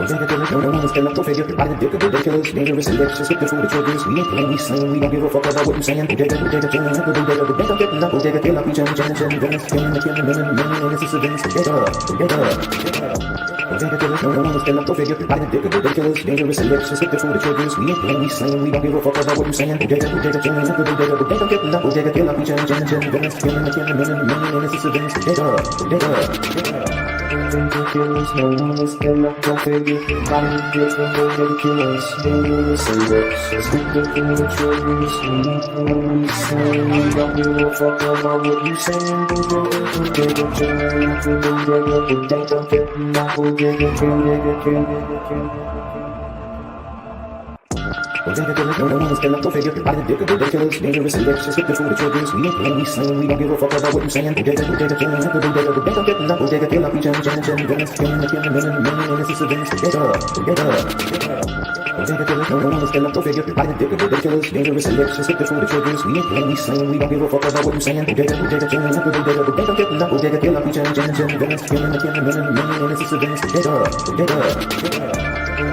No one is gonna go figure. By the dick of ridiculous, dangerous, let's just get the food that triggers. We ain't playing, we slaying, we don't give a fuck about what you saying. Bodega, chillin', Bodega, getting up, Bodega, kill up, we chillin', Venice, killing, and this is a Venice, Bodega. No one is gonna go figure. By the dick of ridiculous, dangerous, let's just get the food that triggers. We ain't playing, we slaying, we don't give a fuck about what you saying. Bodega, chillin', Bodega, getting up, Bodega, kill up, we chillin', Venice, killing, and this is a Venice, Bodega. Ridiculous, no one is gonna go figure. Body different, ridiculous. Say that, just get the thing that you're using. We saying, we don't give a fuck about what you saying. Bodega, no one is gonna go figure. By the dick of ridiculous, dangerous, let's just get the food that triggers. We ain't playing, we slaying, we don't give a fuck about what you saying. Bodega, getting up, Bodega, kill up, we chillin', Venice, killing, and this is a Venice, no one is gonna go figure. By the dick of ridiculous, dangerous, let's just get the food that triggers. We ain't playing, we slaying, we don't give a fuck about what you saying. Bodega, getting up, Bodega, kill up, we chillin', Venice, killing, and this is a Venice,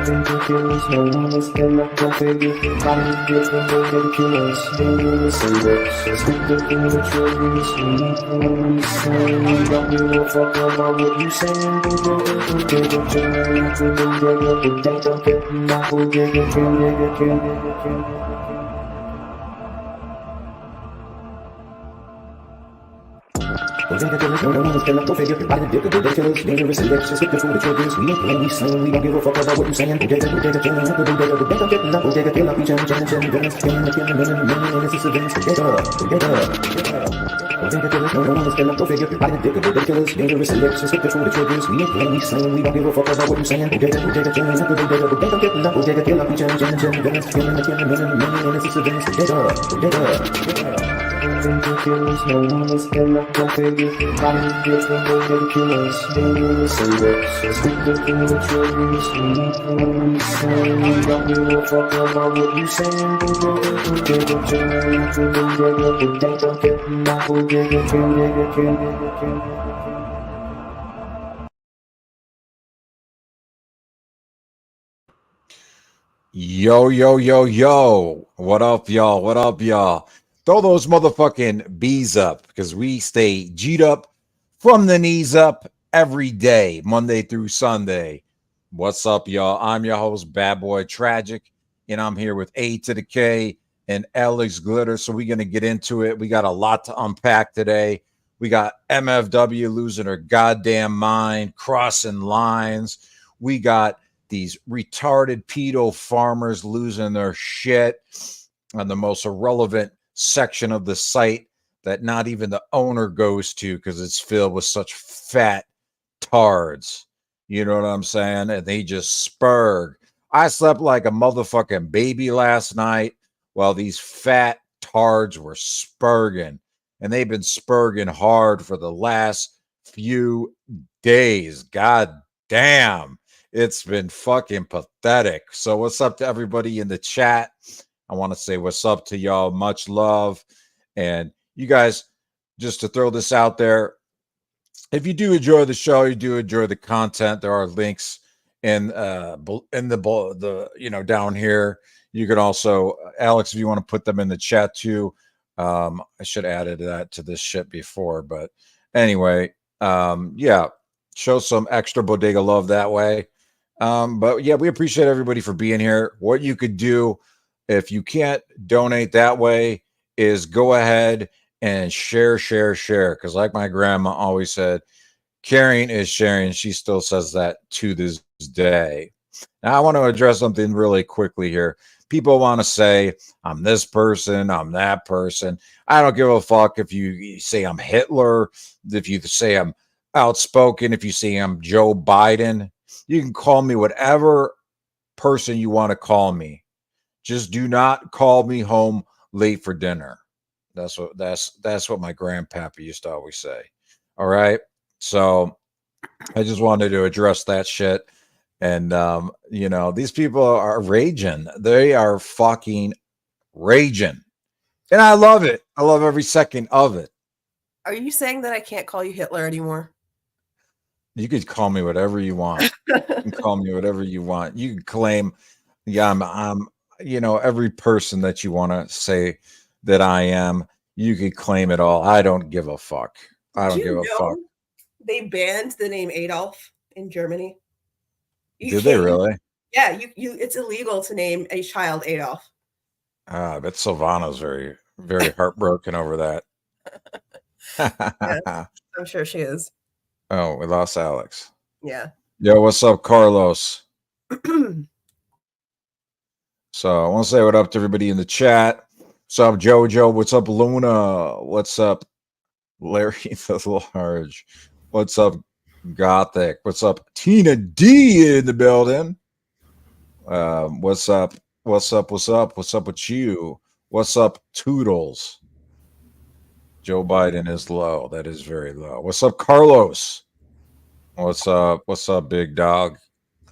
ridiculous, no one is gonna go figure. Body different, ridiculous. Say that, just get the thing that you're using. We saying, we don't give a fuck about what you saying. Bodega, getting up, no one is gonna go figure. By the dick of ridiculous, dangerous, let's just get the food that triggers. We ain't playing, we slaying, we don't give a fuck about what you saying. Bodega, getting up, Bodega, kill up, we chillin', Venice, killing, and this is a Venice, no one is gonna go figure. By the dick of ridiculous, dangerous, let's just get the food that triggers. We ain't playing, we slaying, we don't give a fuck about what you saying. Bodega, getting up, Bodega, kill up, we chillin', Venice, killing, and this is a Venice, ridiculous, no one is gonna go figure. Body different, ridiculous. Say that, just get the thing that you're using. We saying, we don't give a fuck about what you saying. Bodega, getting up, Bodega. Yo. What up, y'all? Throw those motherfucking bees up because we stay G'd up from the knees up every day, Monday through Sunday. What's up, y'all? I'm your host, Badboitragic, and I'm here with A to the K and Alex Glitter. So we're going to get into it. We got a lot to unpack today. We got MFW losing her goddamn mind, crossing lines. We got these retarded pedo farmers losing their shit on the most irrelevant section of the site that not even the owner goes to because it's filled with such fat tards. You know what I'm saying? And they just spurg. I slept like a motherfucking baby last night while these fat tards were spurging. And they've been spurging hard for the last few days. God damn. It's been fucking pathetic. So what's up to everybody in the chat? I want to say what's up to y'all. Much love. And you guys, just to throw this out there, if you do enjoy the show, you do enjoy the content, there are links in the down here. You could also, Alex, if you want to put them in the chat too. I should have added that to this shit before, but anyway, yeah, show some extra Bodega love that way. But yeah, we appreciate everybody for being here. What you could do if you can't donate that way is go ahead and share. Because like my grandma always said, caring is sharing. She still says that to this day. Now, I want to address something really quickly here. People want to say, I'm this person, I'm that person. I don't give a fuck if you say I'm Hitler, if you say I'm outspoken, if you say I'm Joe Biden. You can call me whatever person you want to call me. Just do not call me home late for dinner. That's what my grandpappy used to always say. All right. So I just wanted to address that shit. And these people are raging. They are fucking raging. And I love it. I love every second of it. Are you saying that I can't call you Hitler anymore? You could call me whatever you want. You can call me whatever you want. You can claim, yeah, I'm every person that you want to say that I am. You could claim it all. I don't give a fuck. I Did don't give you a fuck. know they banned the name Adolf in Germany? Did they really? Yeah, it's illegal to name a child Adolf. I bet Silvana's very, very heartbroken over that. Yeah, I'm sure she is. Oh, we lost Alex. Yeah. Yo, what's up, Carlos? So I want to say what up to everybody in the chat. What's up, Jojo? What's up, Luna? What's up, Larry the Large? What's up, Gothic? What's up, Tina D in the building? What's up? What's up? What's up? What's up with you? What's up, Toodles? Joe Biden is low. That is very low. What's up, Carlos? What's up? What's up, big dog?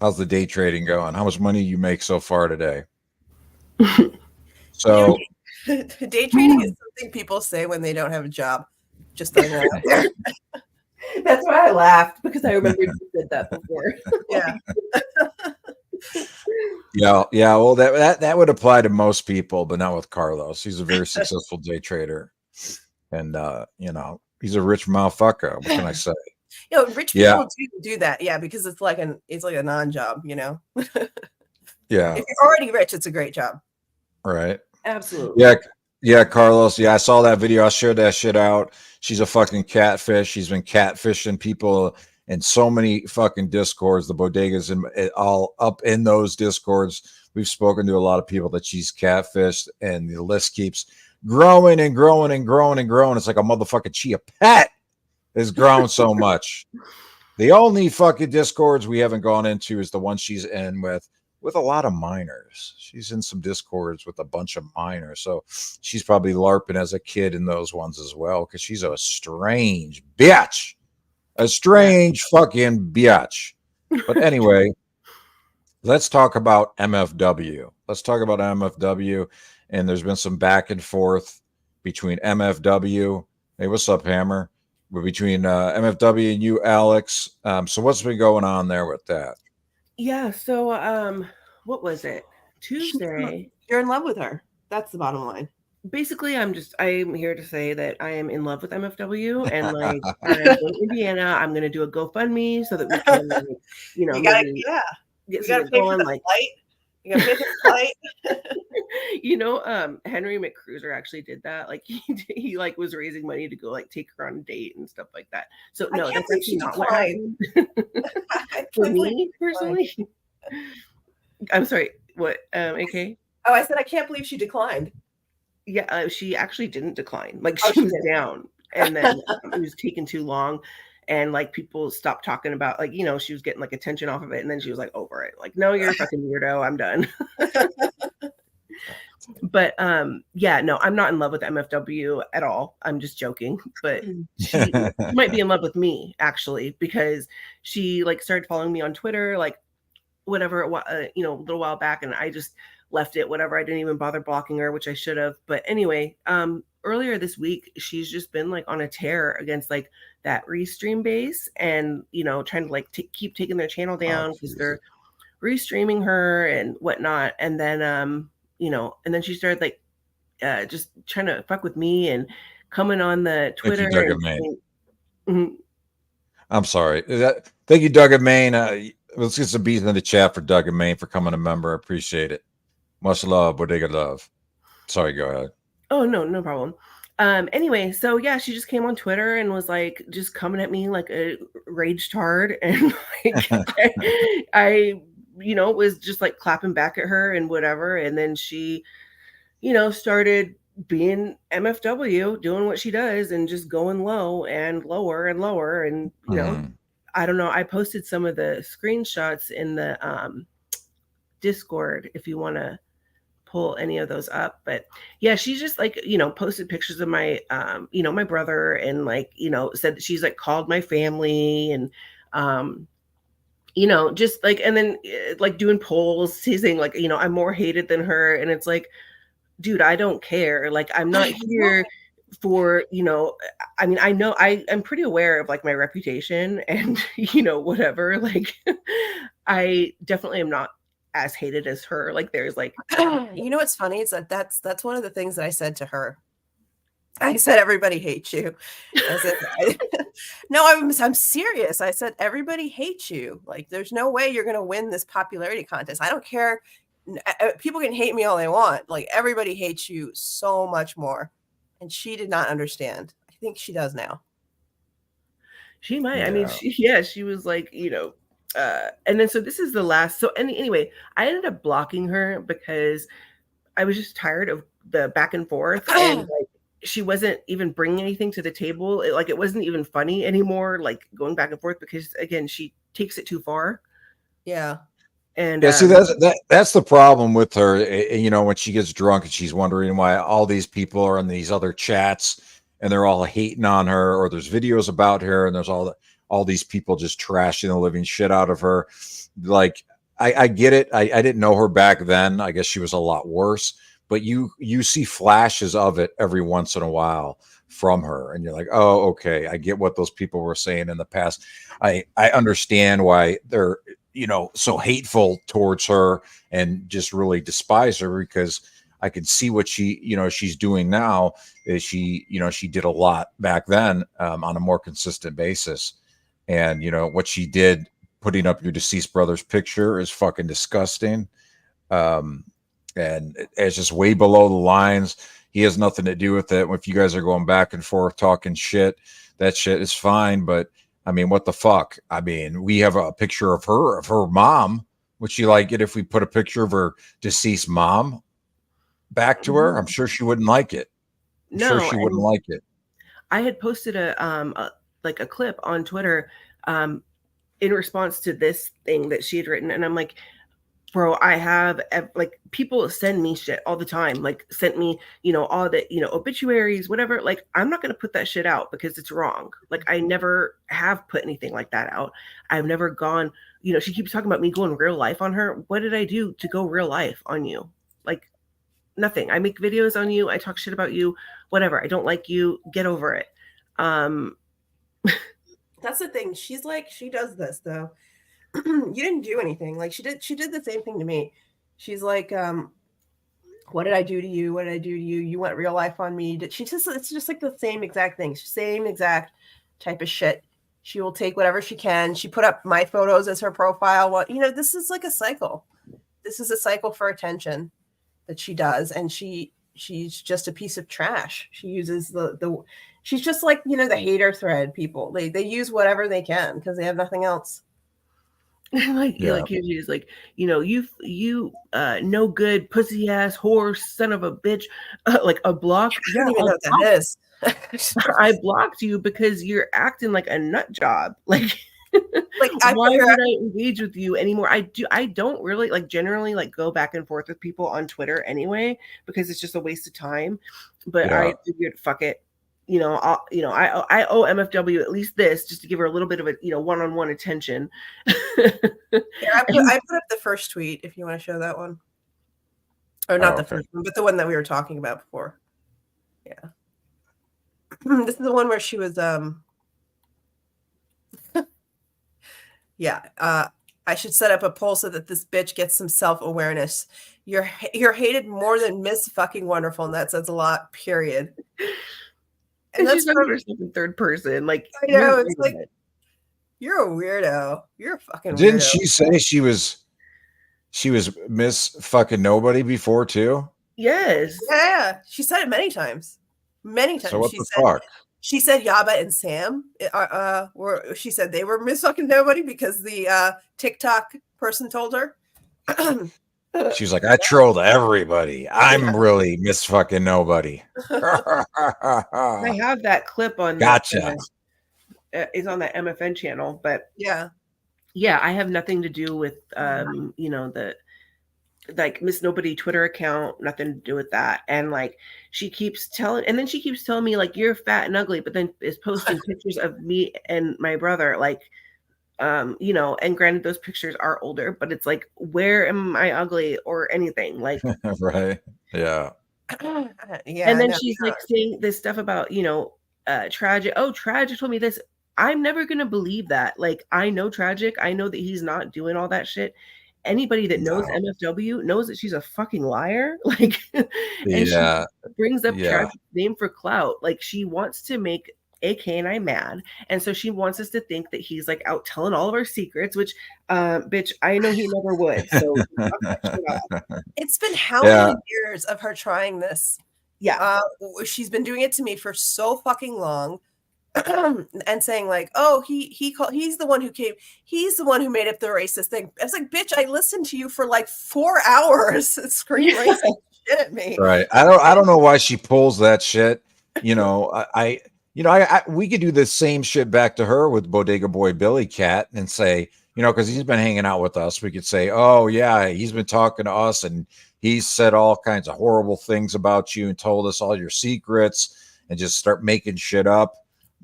How's the day trading going? How much money you make so far today? So day trading is something people say when they don't have a job. Just throwing that out there. That's why I laughed, because I remember you said that before. Yeah. Yeah. Well, that would apply to most people, but not with Carlos. He's a very successful day trader, and he's a rich motherfucker. What can I say? Rich people do that. Yeah, because it's like a non-job. Yeah. If you're already rich, it's a great job. Right. Absolutely. Yeah, Carlos. Yeah, I saw that video. I shared that shit out. She's a fucking catfish. She's been catfishing people in so many fucking discords. The bodegas and all up in those discords. We've spoken to a lot of people that she's catfished, and the list keeps growing and growing and growing and growing. It's like a motherfucking chia pet has grown so much. The only fucking discords we haven't gone into is the one she's in with a lot of minors. She's in some discords with a bunch of minors. So she's probably LARPing as a kid in those ones as well, because she's a strange bitch. A strange fucking bitch. But anyway, let's talk about MFW. Let's talk about MFW. And there's been some back and forth between MFW. Hey, what's up, Hammer? Between MFW and you, Alex. So what's been going on there with that? Yeah, so what was it? Tuesday. You're in love with her. That's the bottom line. Basically, I'm here to say that I am in love with MFW, and like I'm in Indiana, I'm gonna do a GoFundMe so that we can, you gotta pay for the flight. You gotta pay for the flight. Henry McCruiser actually did that. Like he like was raising money to go like take her on a date and stuff like that. So no, that's actually not what happened. For me personally. I'm sorry. What? AK? Oh, I said I can't believe she declined. Yeah, she actually didn't decline. Like she was down, and then it was taking too long, and like people stopped talking about like she was getting like attention off of it, and then she was like over it. Like, no, you're a fucking weirdo. I'm done. But no, I'm not in love with MFW at all. I'm just joking. But she might be in love with me actually, because she like started following me on Twitter, like whatever, a little while back, and I just left it, whatever. I didn't even bother blocking her, which I should have. But anyway, earlier this week, she's just been like on a tear against like that restream base, and trying to like keep taking their channel down because they're restreaming her and whatnot. And then and then she started like just trying to fuck with me and coming on the Twitter. I'm sorry. Thank you, Doug of Maine. Let's get some beats in the chat for Doug of Maine for coming a member. I appreciate it. Much love, Bodega love. Sorry, go ahead. Oh, no problem. Anyway, so yeah, she just came on Twitter and was like just coming at me like a raged hard, and like I was just like clapping back at her and whatever, and then she started being MFW, doing what she does and just going low and lower and lower, and I don't know, I posted some of the screenshots in the Discord if you want to pull any of those up. But yeah, she's just like posted pictures of my my brother, and like said that she's like called my family, and just like, and then like doing polls saying like I'm more hated than her, and it's like, dude, I don't care. Like, I'm not here for, you know, I mean, I know I'm pretty aware of like my reputation and, you know, whatever, like I definitely am not as hated as her. Like there's like, You know what's funny is that's one of the things that I said to her. I said everybody hates you. No, I'm serious. I said everybody hates you. Like there's no way you're gonna win this popularity contest. I don't care. People can hate me all they want. Like everybody hates you so much more. And she did not understand. I think she does now. she might. Yeah. I mean, she was like, you know, and then so this is the last. So anyway, I ended up blocking her because I was just tired of the back and forth, and like she wasn't even bringing anything to the table. It wasn't even funny anymore. Like going back and forth because again, she takes it too far. Yeah. And yeah, see, that's the problem with her. You know, when she gets drunk and she's wondering why all these people are in these other chats and they're all hating on her, or there's videos about her and there's all these people just trashing the living shit out of her. Like, I get it. I didn't know her back then. I guess she was a lot worse, but you see flashes of it every once in a while from her, and you're like, oh, okay, I get what those people were saying in the past. I understand why they're, you know, so hateful towards her and just really despise her, because I can see what she, you know, she's doing now. Is she, you know, she did a lot back then on a more consistent basis. And, you know, what she did, putting up your deceased brother's picture, is fucking disgusting. And it's just way below the lines. He has nothing to do with it. If you guys are going back and forth talking shit, that shit is fine. But I mean, what the fuck? I mean, we have a picture of her mom. Would she like it if we put a picture of her deceased mom back to her? I'm sure she wouldn't like it. I'm sure she wouldn't like it. I had posted a clip on Twitter in response to this thing that she had written, and I'm like, bro, I have like people send me shit all the time, like sent me, you know, all the, you know, obituaries, whatever. Like, I'm not going to put that shit out because it's wrong. Like, I never have put anything like that out. I've never gone, you know, she keeps talking about me going real life on her. What did I do to go real life on you? Like, nothing. I make videos on you. I talk shit about you, whatever. I don't like you. Get over it. That's the thing. She's like, she does this though. You didn't do anything. Like she did the same thing to me. She's like, what did I do to you? What did I do to you? You went real life on me. It's just like the same exact thing. Same exact type of shit. She will take whatever she can. She put up my photos as her profile. Well, you know, this is like a cycle. This is a cycle for attention that she does. And she's just a piece of trash. She uses she's just like, you know, the hater thread people. They use whatever they can because they have nothing else. Like usually like, you know, you no good pussy ass whore son of a bitch, like a block. I don't even know what that is. I blocked you because you're acting like a nut job. Like why would I engage with you anymore? I don't really like generally like go back and forth with people on Twitter anyway, because it's just a waste of time. But I figured, fuck it. You know, I owe MFW at least this, just to give her a little bit of a, you know, one-on-one attention. Here, I put up the first tweet if you want to show that one. Or not the first one, but the one that we were talking about before. Yeah. This is the one where she was I should set up a poll so that this bitch gets some self-awareness. You're hated more than Miss fucking Wonderful, and that says a lot, period. And that's in third person. Like, I know, it's like, you're a weirdo. You're a fucking weirdo. Didn't she say she was Miss fucking Nobody before too? Yes. Yeah. She said it many times. Many times. So what the fuck? She said Yaba and Sam she said they were Miss fucking Nobody because the TikTok person told her. She was like, I trolled everybody. I'm really Miss fucking Nobody. I have that clip on. Gotcha. Is on that MFN channel, but yeah, I have nothing to do with you know, the like Miss Nobody Twitter account, nothing to do with that. And like she keeps telling me like, you're fat and ugly, but then is posting pictures of me and my brother, like you know, and granted those pictures are older, but it's like, where am I ugly or anything? Like right. Yeah. Yeah, And then no, she's like saying this stuff about, Tragic. Oh, Tragic told me this. I'm never gonna believe that. Like, I know Tragic. I know that he's not doing all that shit. Anybody that knows No. MFW knows that she's a fucking liar. Like, and she Yeah. brings up Yeah. Tragic's name for clout. Like, she wants to make AK and I mad. And so she wants us to think that he's like out telling all of our secrets, which bitch, I know he never would. So knock that shit off. it's been how Yeah. many years of her trying this? Yeah. She's been doing it to me for so fucking long. And saying like, oh, he's the one who came, he's the one who made up the racist thing. I was like, bitch, I listened to you for like 4 hours scream racist shit at me. Right. I don't know why she pulls that shit. You know, we could do the same shit back to her with Bodega Boy Billy Cat and say, because he's been hanging out with us. We could say, oh yeah, he's been talking to us and he's said all kinds of horrible things about you and told us all your secrets and just start making shit up.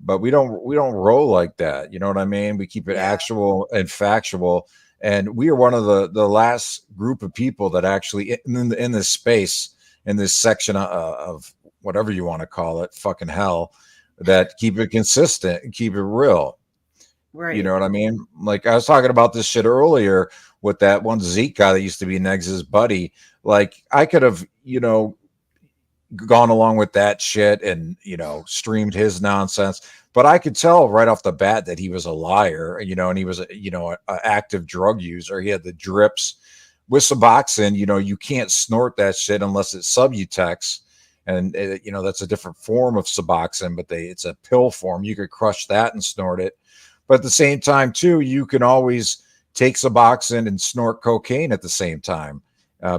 But we don't roll like that. You know what I mean? We keep it actual and factual. And we are one of the last group of people that actually in this space, in this section of whatever you want to call it, fucking hell, that keep it consistent and keep it real. Right. You know what I mean? Like I was talking about this shit earlier with that one Zeke guy that used to be Negs' buddy. Like I could have, gone along with that shit and streamed his nonsense, but I could tell right off the bat that he was a liar, and he was an active drug user. He had the drips with Suboxone. You can't snort that shit unless it's Subutex, and that's a different form of Suboxone, but it's a pill form. You could crush that and snort it, but at the same time too, you can always take Suboxone and snort cocaine at the same time.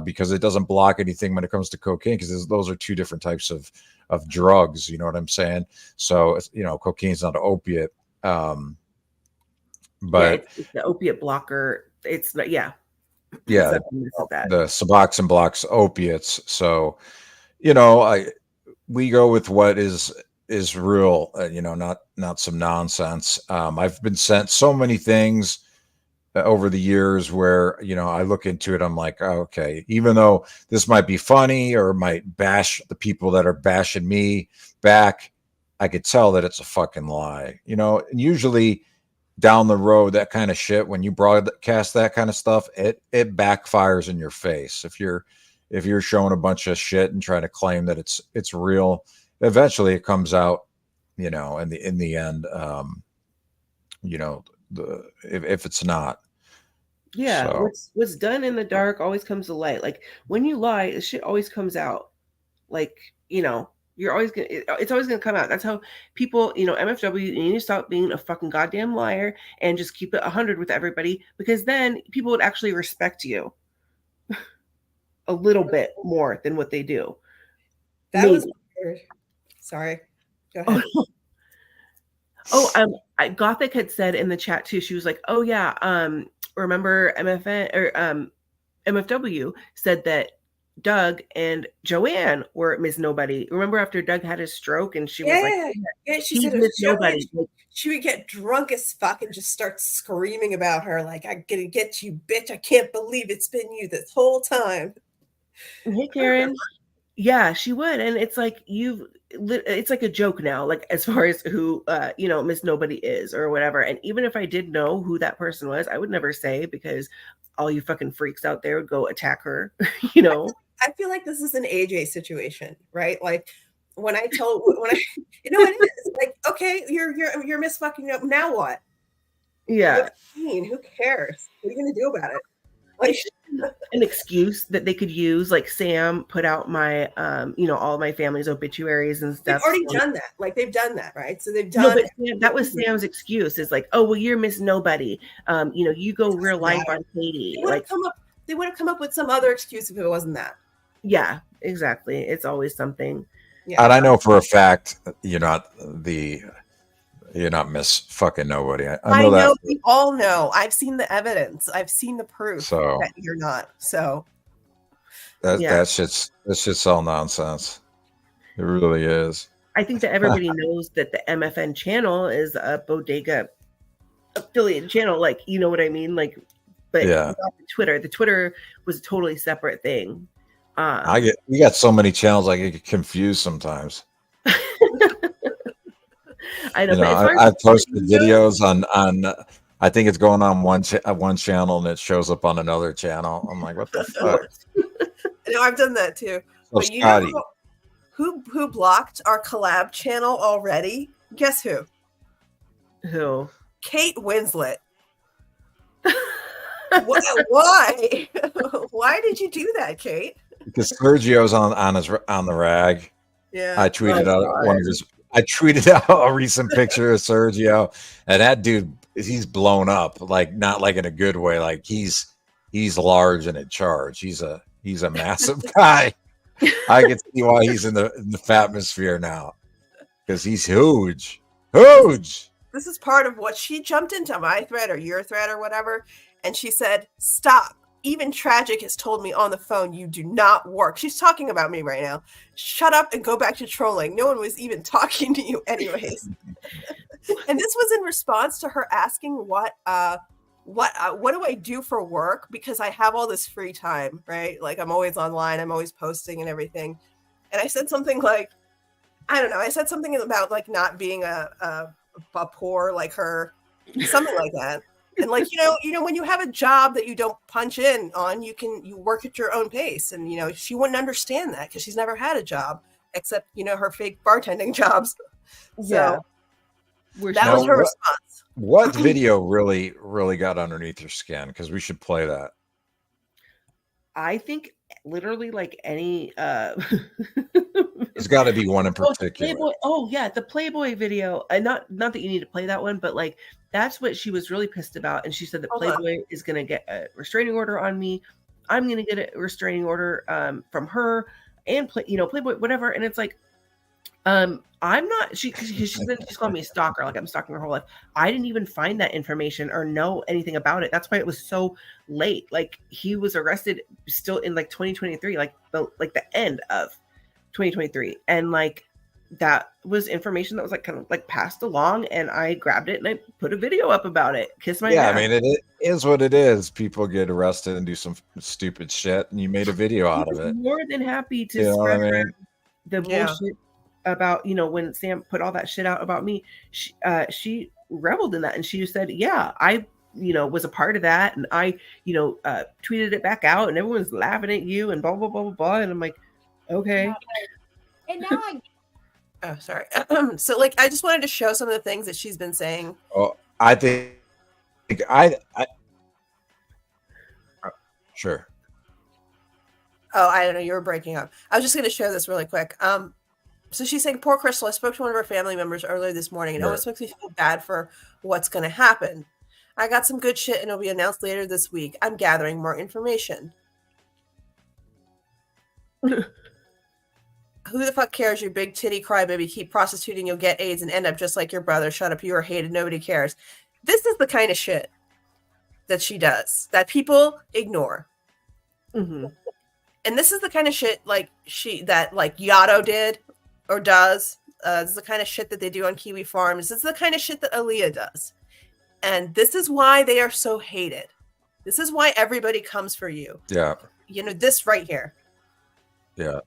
Because it doesn't block anything when it comes to cocaine, because those are two different types of drugs. You know what I'm saying? So, cocaine's not an opiate. But it's the opiate blocker. It's not, the Suboxone blocks opiates. So, we go with what is real, not some nonsense. I've been sent so many things over the years where I look into it, I'm like, oh, okay, even though this might be funny or might bash the people that are bashing me back, I could tell that it's a fucking lie. And usually down the road, that kind of shit, when you broadcast that kind of stuff, it backfires in your face. If you're showing a bunch of shit and trying to claim that it's real, eventually it comes out, in the end, if it's not. So. What's done in the dark always comes to light. Like when you lie, the shit always comes out. Like, you're always gonna, it's always gonna come out. That's how people, MFW, you need to stop being a fucking goddamn liar and just keep it 100 with everybody, because then people would actually respect you a little bit more than what they do. That was weird. Sorry. Go ahead. Gothic had said in the chat too, she was like, oh yeah, remember MFN or MFW said that Doug and Joanne were Miss Nobody. Remember after Doug had his stroke and she was like, she said Miss Nobody. She would get drunk as fuck and just start screaming about her, like, I'm gonna get you, bitch. I can't believe it's been you this whole time. Hey, Karen. Yeah, she would. And it's like it's like a joke now, like as far as who Miss Nobody is or whatever. And even if I did know who that person was, I would never say, because all you fucking freaks out there would go attack her. I feel like this is an AJ situation, right? Like when I it is like, okay, you're Miss fucking up. Now what? Yeah. Who cares? What are you gonna do about it? Like an excuse that they could use, like Sam put out my all my family's obituaries and stuff. They've already done that. Like they've done that, right? So they've done. No, but that was Sam's excuse. Is like, oh well, you're Miss Nobody. You go real life on Katie. They would have come up with some other excuse if it wasn't that. Yeah, exactly. It's always something. Yeah. And I know for a fact you're not Miss fucking Nobody. I know that. We all know. I've seen the evidence. I've seen the proof that you're not. So that shit's all nonsense. It really is. I think that everybody knows that the MFN channel is a Bodega affiliated channel. Like, you know what I mean? Like, but the Twitter was a totally separate thing. We got so many channels I get confused sometimes. I know, You know, I've posted videos on I think it's going on one channel and it shows up on another channel. I'm like, what the fuck? No, I've done that too. So But you Scotty, know who blocked our collab channel already? Guess who? Who? Kate Winslet. Why? Why did you do that, Kate? because Sergio's on the rag. Yeah. I tweeted I tweeted out a recent picture of Sergio, and that dude, he's blown up, like not like in a good way. Like he's large and in charge. He's a massive guy. I can see why he's in the fatmosphere now, because he's huge. This is part of what she jumped into my thread or your thread or whatever, and she said, "Stop. Even Tragic has told me on the phone you do not work." She's talking about me right now. Shut up and go back to trolling. No one was even talking to you anyways. And this was in response to her asking what do I do for work, because I have all this free time, right? Like I'm always online, I'm always posting and everything. And I said something like, I don't know, I said something about like not being a poor like her, something like that. And like, you know, when you have a job that you don't punch in on, you work at your own pace. And, you know, she wouldn't understand that because she's never had a job except, you know, her fake bartending jobs. So that was her response. What video really, really got underneath your skin? Because we should play that. I think literally like any there's got to be one in particular. The Playboy video. And not that you need to play that one, but like that's what she was really pissed about. And she said that Playboy is going to get a restraining order on me. I'm going to get a restraining order from her and Playboy, whatever. And it's like, I'm not. She said she's called me a stalker, like I'm stalking her whole life. I didn't even find that information or know anything about it. That's why it was so late. Like he was arrested still in like 2023, like the end of 2023, and like that was information that was like kind of like passed along, and I grabbed it and I put a video up about it. Kiss my dad. I mean, it is what it is. People get arrested and do some stupid shit, and you made a video out of it. More than happy to spread the bullshit about, you know, when Sam put all that shit out about me. She reveled in that, and she said, "Yeah, I, you know, was a part of that, and I, you know, tweeted it back out, and everyone's laughing at you, and blah blah blah blah blah." And I'm like, okay. And now Oh, sorry. So, like, I just wanted to show some of the things that she's been saying. Oh, I think I sure. Oh, I don't know. You were breaking up. I was just going to show this really quick. So she's saying, "Poor Crystal. I spoke to one of her family members earlier this morning, and it almost makes me feel bad for what's going to happen. I got some good shit, and it'll be announced later this week. I'm gathering more information." Who the fuck cares? You big titty crybaby. Keep prostituting, you'll get AIDS and end up just like your brother. Shut up. You are hated. Nobody cares. This is the kind of shit that she does that people ignore. Mm-hmm. And this is the kind of shit like Yato did or does. This is the kind of shit that they do on Kiwi Farms. This is the kind of shit that Aaliyah does. And this is why they are so hated. This is why everybody comes for you. Yeah. You know, this right here. Yeah.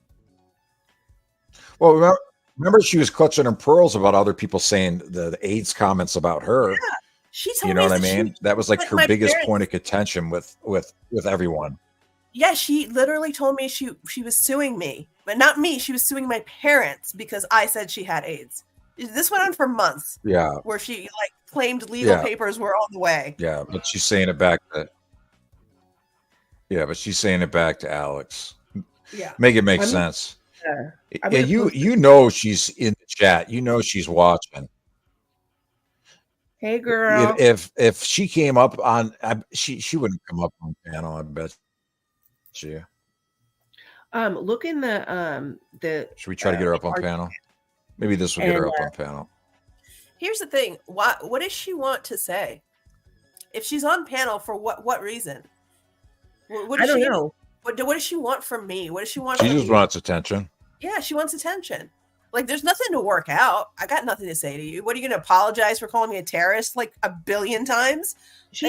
Well, remember she was clutching her pearls about other people saying the AIDS comments about her. Yeah. She told you know me what I mean? That was like her biggest point of contention with everyone. Yeah, she literally told me she was suing me, but not me. She was suing my parents because I said she had AIDS. This went on for months. Yeah, where she like claimed legal papers were on the way. Yeah, but she's saying it back to. Yeah, but she's saying it back to Alex. Yeah, make it make sense. Yeah, you know she's in the chat. You know she's watching. Hey, girl. If she came up on, she wouldn't come up on panel. I bet you. Look in the. Should we try to get her up on panel? Maybe this will get her up on panel. Here's the thing. What does she want to say? If she's on panel, for what reason? I don't know. What does she want from me? What does she want? She just wants attention. Yeah, she wants attention. Like, there's nothing to work out. I got nothing to say to you. What are you going to apologize for calling me a terrorist like a billion times? She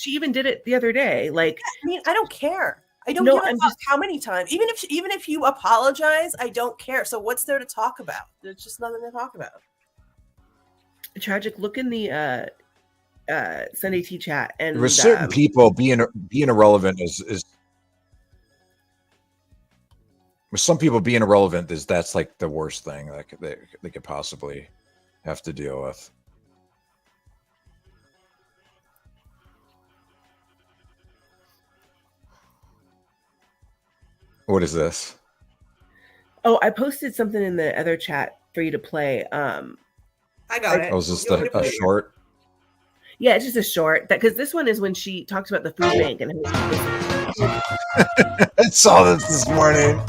even did it the other day. Like, I mean, I don't care. I don't give a fuck how many times. Even if you apologize, I don't care. So what's there to talk about? There's just nothing to talk about. Tragic. Look in the Sunday Tea chat, and with certain people being irrelevant is with some people being irrelevant that's like the worst thing that they could possibly have to deal with. What is this? Oh, I posted something in the other chat for you to play. I got it. Oh, is this a short? Yeah, it's just a short. Because this one is when she talks about the food bank and I saw this morning.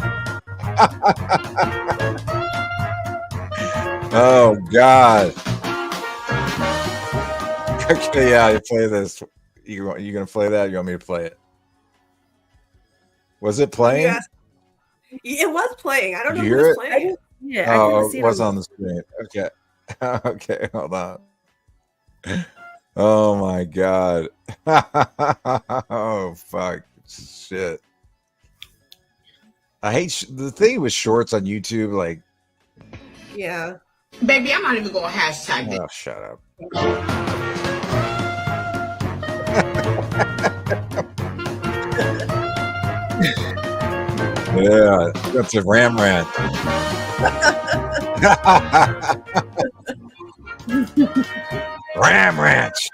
Oh God. Okay, yeah, you play this. You gonna play that? You want me to play it? Was it playing? Yes. It was playing. I don't know Did who you was hear it? playing. Yeah. Oh, it was on the screen. Okay. Okay, hold on. Oh my God. Oh fuck. Shit. I hate the thing with shorts on YouTube, like. Yeah. Baby, I'm not even going to hashtag it. Oh, shut up. Yeah, that's a ram rant. Ram ranch.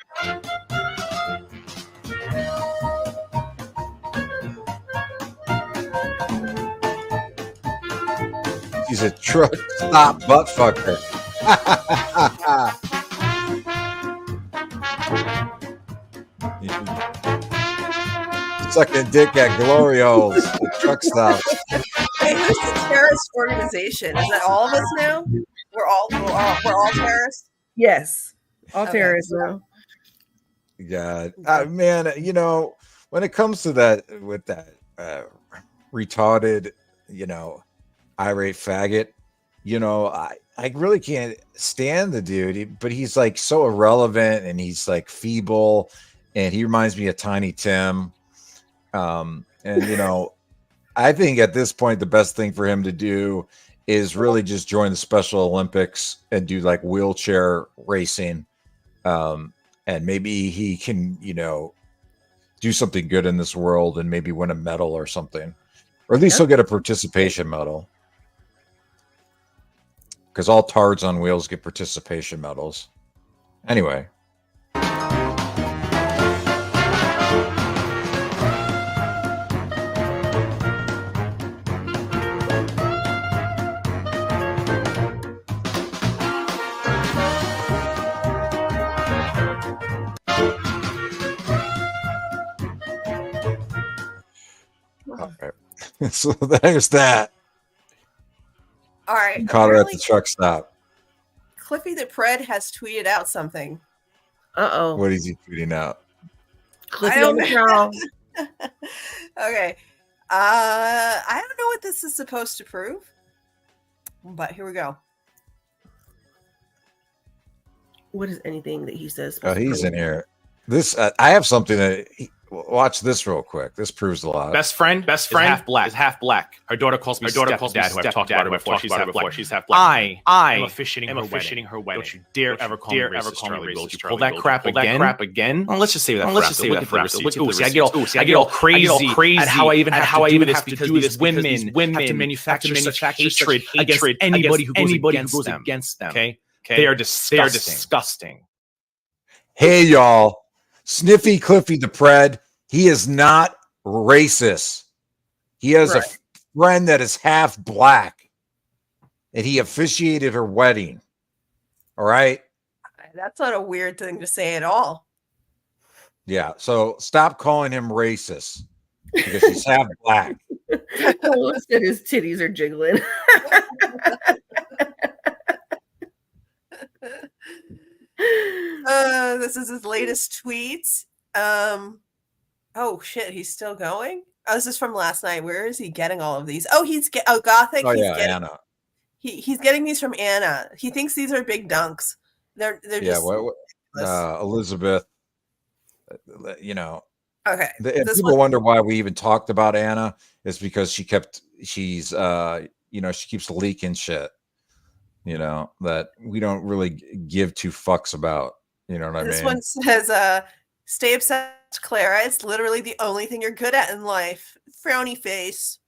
He's a truck stop butt fucker. Sucking dick at glory holes, the truck stops. Hey, who's the terrorist organization? Is that all of us now? We're all terrorists. Yes, all Okay. terrorists now. God, man, you know, when it comes to that, with that retarded, you know, irate faggot, you know, I really can't stand the dude, but he's like so irrelevant and he's like feeble, and he reminds me of Tiny Tim. And you know, I think at this point the best thing for him to do is really just join the Special Olympics and do like wheelchair racing. And maybe he can, you know, do something good in this world and maybe win a medal or something, or at least he'll get a participation medal. Because all tards on wheels get participation medals. Anyway. All right. So there's that. All right. Caught her at the truck stop. Cliffy the Pred has tweeted out something. Uh-oh. What is he tweeting out? Cliffy on the prowl. Okay. I don't know what this is supposed to prove, but here we go. What is anything that he says? Oh, he's in here. This I have something that watch this real quick. This proves a lot. Best friend is half black. Her daughter calls me stepdad, who I've talked about before. She's half black. I am officiating her wedding. Don't you dare ever call me racist. You pull that crap again. Well, let's just say that. Let's just say that for receipts. I get all crazy at how I even have to do this. Women have to manufacture such hatred against anybody who goes against them. Okay, they are disgusting. Hey, y'all. Sniffy Cliffy the Pred, he is not racist. He has a friend that is half black, and he officiated her wedding. All right? That's not a weird thing to say at all. Yeah, so stop calling him racist because he's half black. Look at his titties are jiggling. This is his latest tweet. Oh shit, he's still going. Oh, this is from last night. Where is he getting all of these? Oh, Gothic. Oh, he's yeah, getting, Anna. He's getting these from Anna. He thinks these are big dunks. They're Yeah, just Elizabeth. You know, Okay. And This people one, wonder why we even talked about Anna. It's because she keeps leaking shit, that we don't really give two fucks about. You know what I this mean? one says, stay obsessed, Clara. It's literally the only thing you're good at in life. Frowny face.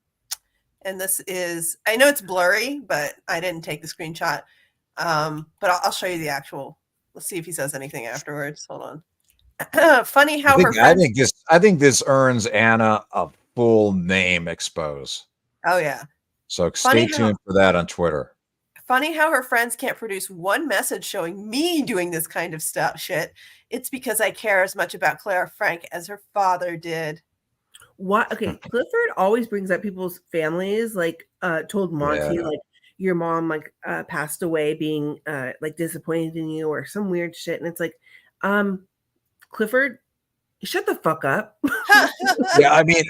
And this is, I know it's blurry, but I didn't take the screenshot. But I'll show you the actual. Let's see if he says anything afterwards. Hold on. Funny how her friends. I think this earns Anna a full name expose. Oh yeah. So stay tuned for that on Twitter. Funny how her friends can't produce one message showing me doing this kind of shit. It's because I care as much about Clara Frank as her father did. What? Okay, Clifford always brings up people's families. Like, told Monty, like, your mom passed away, being like disappointed in you or some weird shit, and it's like, Clifford, shut the fuck up. Yeah, I mean,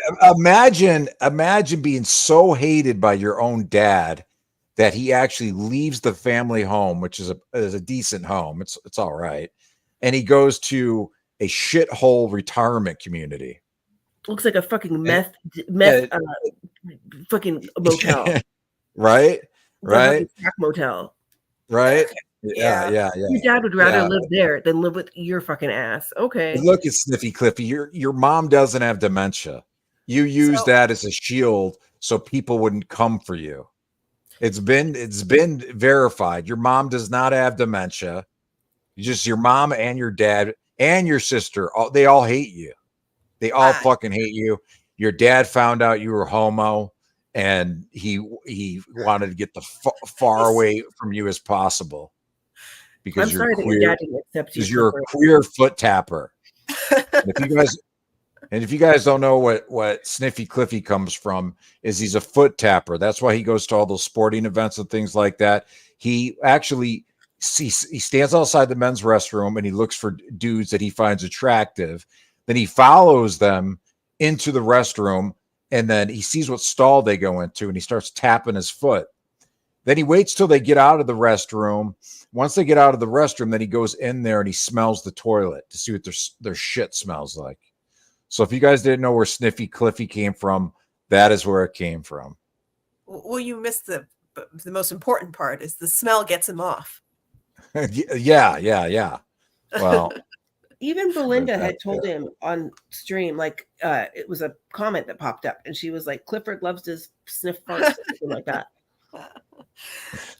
imagine being so hated by your own dad that he actually leaves the family home, which is a decent home. It's all right, and he goes to a shithole retirement community. Looks like a fucking meth fucking motel. Right. Crack motel. Right. Yeah. Your dad would rather live there than live with your fucking ass. Okay. Look at Sniffy Cliffy. Your mom doesn't have dementia. You use that as a shield so people wouldn't come for you. It's been verified. Your mom does not have dementia. Just your mom and your dad and your sister. They all hate you. They all fucking hate you. Your dad found out you were homo, and he wanted to get the far away from you as possible because you're queer. Because you're a queer foot tapper. And if you guys don't know what Sniffy Cliffy comes from, is he's a foot tapper. That's why he goes to all those sporting events and things like that. He actually he stands outside the men's restroom and he looks for dudes that he finds attractive. Then he follows them into the restroom, and then he sees what stall they go into, and he starts tapping his foot. Then he waits till they get out of the restroom. Once they get out of the restroom, then he goes in there and he smells the toilet to see what their shit smells like. So if you guys didn't know where Sniffy Cliffy came from, that is where it came from. Well, you missed the most important part is the smell gets him off. Yeah. Well, even Belinda had told him on stream, like, it was a comment that popped up, and she was like, Clifford loves to sniff farts, something like that.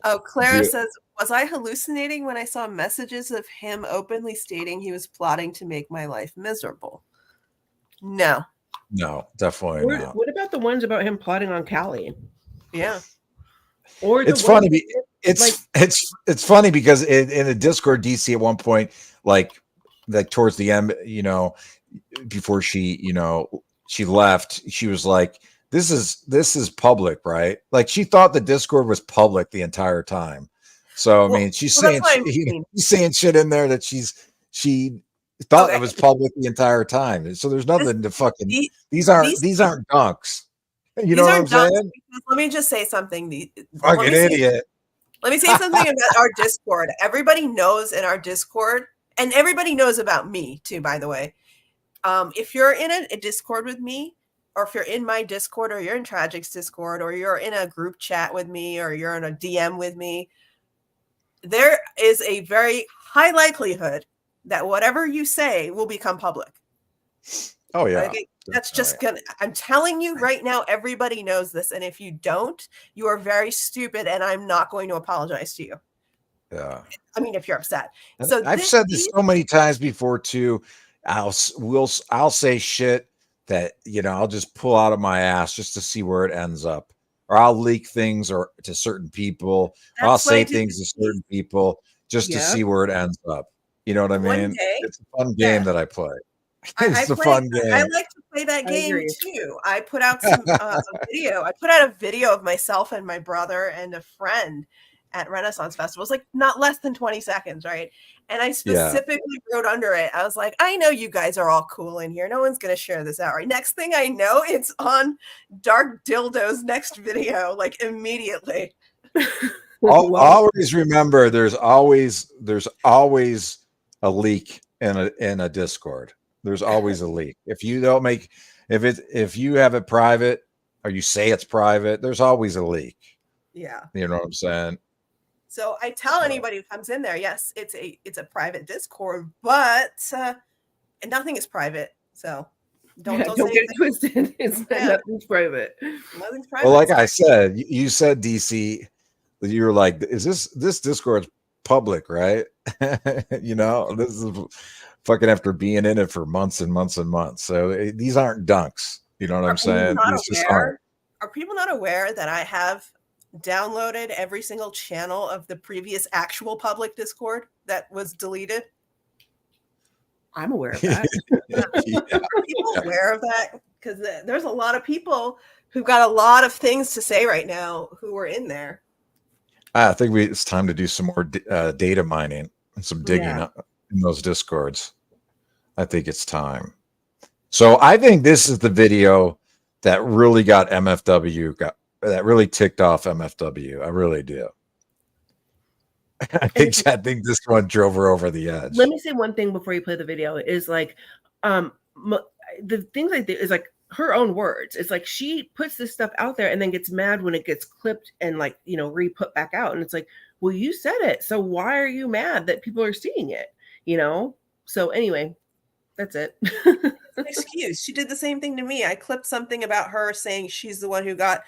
Oh, Clara says, was I hallucinating when I saw messages of him openly stating he was plotting to make my life miserable? No, definitely not. What about the ones about him plotting on Callie? Yeah. Or it's funny. It's funny because in the Discord, DC at one point, like towards the end, before she left, she was like, this is public, right? Like she thought the Discord was public the entire time. So I mean, she's saying shit in there that she thought it was public the entire time. So there's nothing to fucking. These aren't dunks. You know what I'm saying? Let me just say something. Fucking idiot. Let me say something about our Discord. Everybody knows in our Discord, and everybody knows about me too, by the way. If you're in a Discord with me, or if you're in my Discord, or you're in Tragic's Discord, or you're in a group chat with me, or you're in a DM with me, there is a very high likelihood that whatever you say will become public. Oh yeah. That's just I'm telling you right now, everybody knows this. And if you don't, you are very stupid, and I'm not going to apologize to you. Yeah. I mean, if you're upset. So I've said this so many times before too. I'll say shit that, I'll just pull out of my ass just to see where it ends up. Or I'll leak things to certain people. Or I'll say things to certain people just to see where it ends up. You know what I mean? It's a fun game that I play. It's a fun game. I like to play that game too. I put out some video. I put out a video of myself and my brother and a friend at Renaissance Festival. It's like not less than 20 seconds, right? And I specifically wrote under it, I was like, I know you guys are all cool in here. No one's going to share this out, right? Next thing I know, it's on Dark Dildo's next video, like immediately. Always remember, there's always a leak in a Discord. There's always a leak. If you don't make, if you have it private or you say it's private, there's always a leak. Yeah. You know what I'm saying? So I tell anybody who comes in there, yes, it's a private Discord, but nothing is private. So don't Don't say get it twisted. Nothing's private. Nothing's private. Well, like I said, you said, DC, you were like, is this Discord's public, right? You know, this is fucking after being in it for months and months and months. So these aren't dunks. You know what I'm saying? These just aren't. Are people not aware that I have downloaded every single channel of the previous actual public Discord that was deleted? I'm aware of that. Are people aware of that? Because there's a lot of people who've got a lot of things to say right now who are in there. I think it's time to do some more data mining and some digging in those Discords. I think it's time. So I think this is the video that really got MFW, that really ticked off MFW. I really do. I think this one drove her over the edge. Let me say one thing before you play the video is like, the things like that is like her own words. It's like she puts this stuff out there and then gets mad when it gets clipped and like, you know, re-put back out. And it's like, well, you said it. So why are you mad that people are seeing it? You know? So anyway, that's it. An excuse. She did the same thing to me. I clipped something about her saying she's the one who got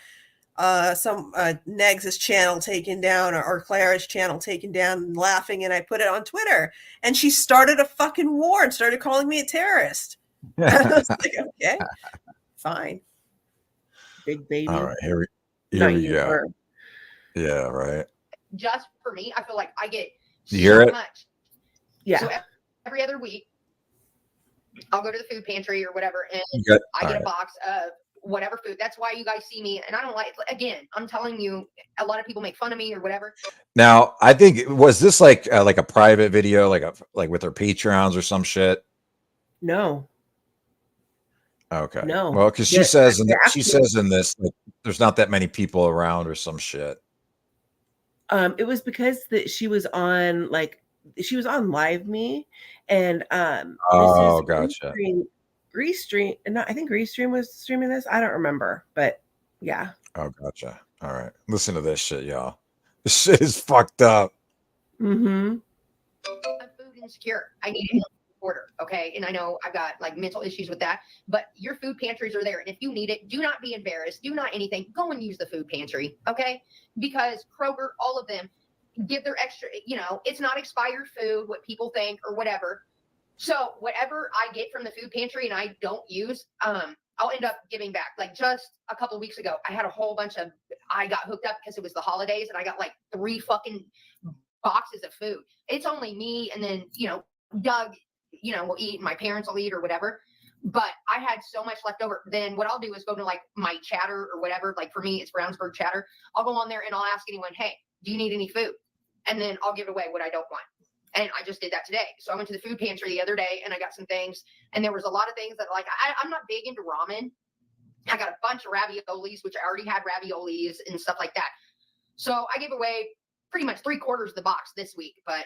some Negs' channel taken down or Clara's channel taken down and laughing, and I put it on Twitter, and she started a fucking war and started calling me a terrorist. I was like, okay, fine. Big baby. All right, here we go. Yeah, right. Just for me, I feel like I get you hear it? much. Yeah. So every other week, I'll go to the food pantry or whatever, and I get a box of whatever food. That's why you guys see me, and I don't like. Again, I'm telling you, a lot of people make fun of me or whatever. Now, I think was this like a private video, like with her Patreons or some shit? No. Okay. No. Well, because she says in this, like, there's not that many people around or some shit. It was because she was on Live Me, and oh, gotcha. Restream, and I think Restream was streaming this. I don't remember, but yeah. Oh, gotcha. All right, listen to this shit, y'all. This shit is fucked up. Mm-hmm. I'm food insecure. I need a order, okay? And I know I've got like mental issues with that, but your food pantries are there, and if you need it, do not be embarrassed. Do not anything. Go and use the food pantry, okay? Because Kroger, all of them give their extra. You know, it's not expired food, what people think or whatever. So whatever I get from the food pantry and I don't use, I'll end up giving back. Like just a couple of weeks ago, I had a whole bunch of, I got hooked up because it was the holidays and I got like 3 fucking boxes of food. It's only me and then, you know, Doug, you know, will eat, my parents will eat or whatever. But I had so much left over. Then what I'll do is go to like my chatter or whatever. Like for me, it's Brownsburg chatter. I'll go on there and I'll ask anyone, hey, do you need any food? And then I'll give away what I don't want. And I just did that today. So I went to the food pantry the other day and I got some things. And there was a lot of things that like, I'm not big into ramen. I got a bunch of raviolis, which I already had raviolis and stuff like that. So I gave away pretty much 3/4 of the box this week. But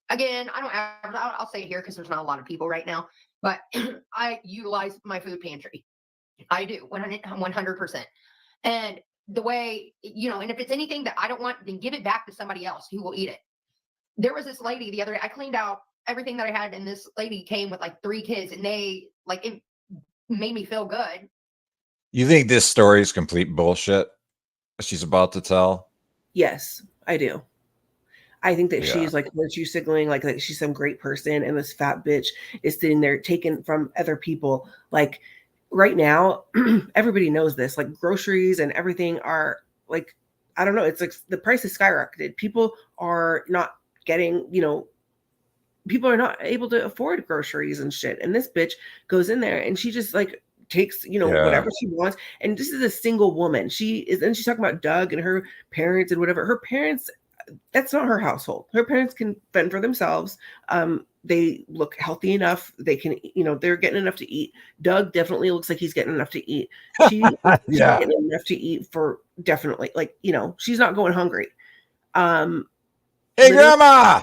again, I'll say it here because there's not a lot of people right now. But I utilize my food pantry. I do 100%. And the way, you know, and if it's anything that I don't want, then give it back to somebody else who will eat it. There was this lady the other day, I cleaned out everything that I had, and this lady came with like 3 kids, and they like, it made me feel good. You think this story is complete bullshit she's about to tell? Yes, I do. I think that she's like virtue signaling, like that she's some great person, and this fat bitch is sitting there taken from other people. Like right now, everybody knows this. Like groceries and everything are like, I don't know. It's like the price is skyrocketed. People are not getting, you know, people are not able to afford groceries and shit. And this bitch goes in there and she just like takes, you know, whatever she wants. And this is a single woman. She's talking about Doug and her parents and whatever. Her parents, that's not her household. Her parents can fend for themselves. They look healthy enough. They can, you know, they're getting enough to eat. Doug definitely looks like he's getting enough to eat. She's getting enough to eat for definitely, like, you know, she's not going hungry. Hey, grandma.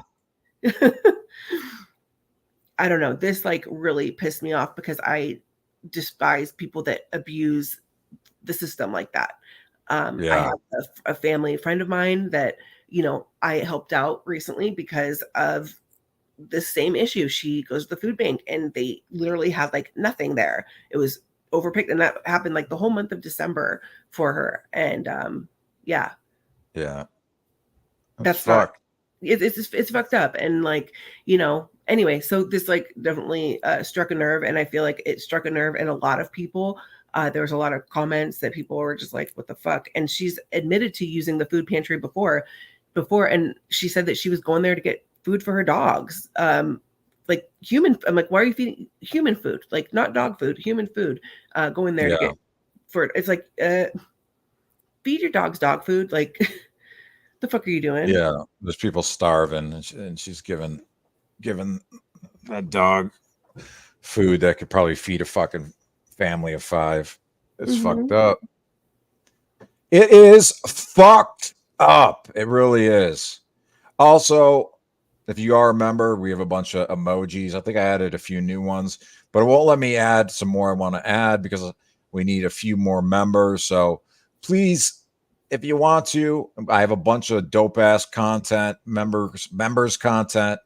I don't know. This like really pissed me off because I despise people that abuse the system like that. I have a family friend of mine that, you know, I helped out recently because of this same issue. She goes to the food bank and they literally have like nothing there. It was overpicked, and that happened like the whole month of December for her. And yeah, that's fucked. It's fucked up. And like, you know, anyway, so this like definitely struck a nerve, and I feel like it struck a nerve in a lot of people. There was a lot of comments that people were just like, what the fuck? And she's admitted to using the food pantry before, and she said that she was going there to get food for her dogs. Like human, I'm like, why are you feeding human food? Like not dog food, human food, going there to get for it. It's like, feed your dogs dog food. Like, the fuck are you doing? Yeah. There's people starving, and she's giving that dog food that could probably feed a fucking family of 5. It's fucked up. It is fucked up. It really is. Also, if you are a member, we have a bunch of emojis. I think I added a few new ones, but it won't let me add some more I want to add because we need a few more members. So please, if you want to, I have a bunch of dope ass content, members content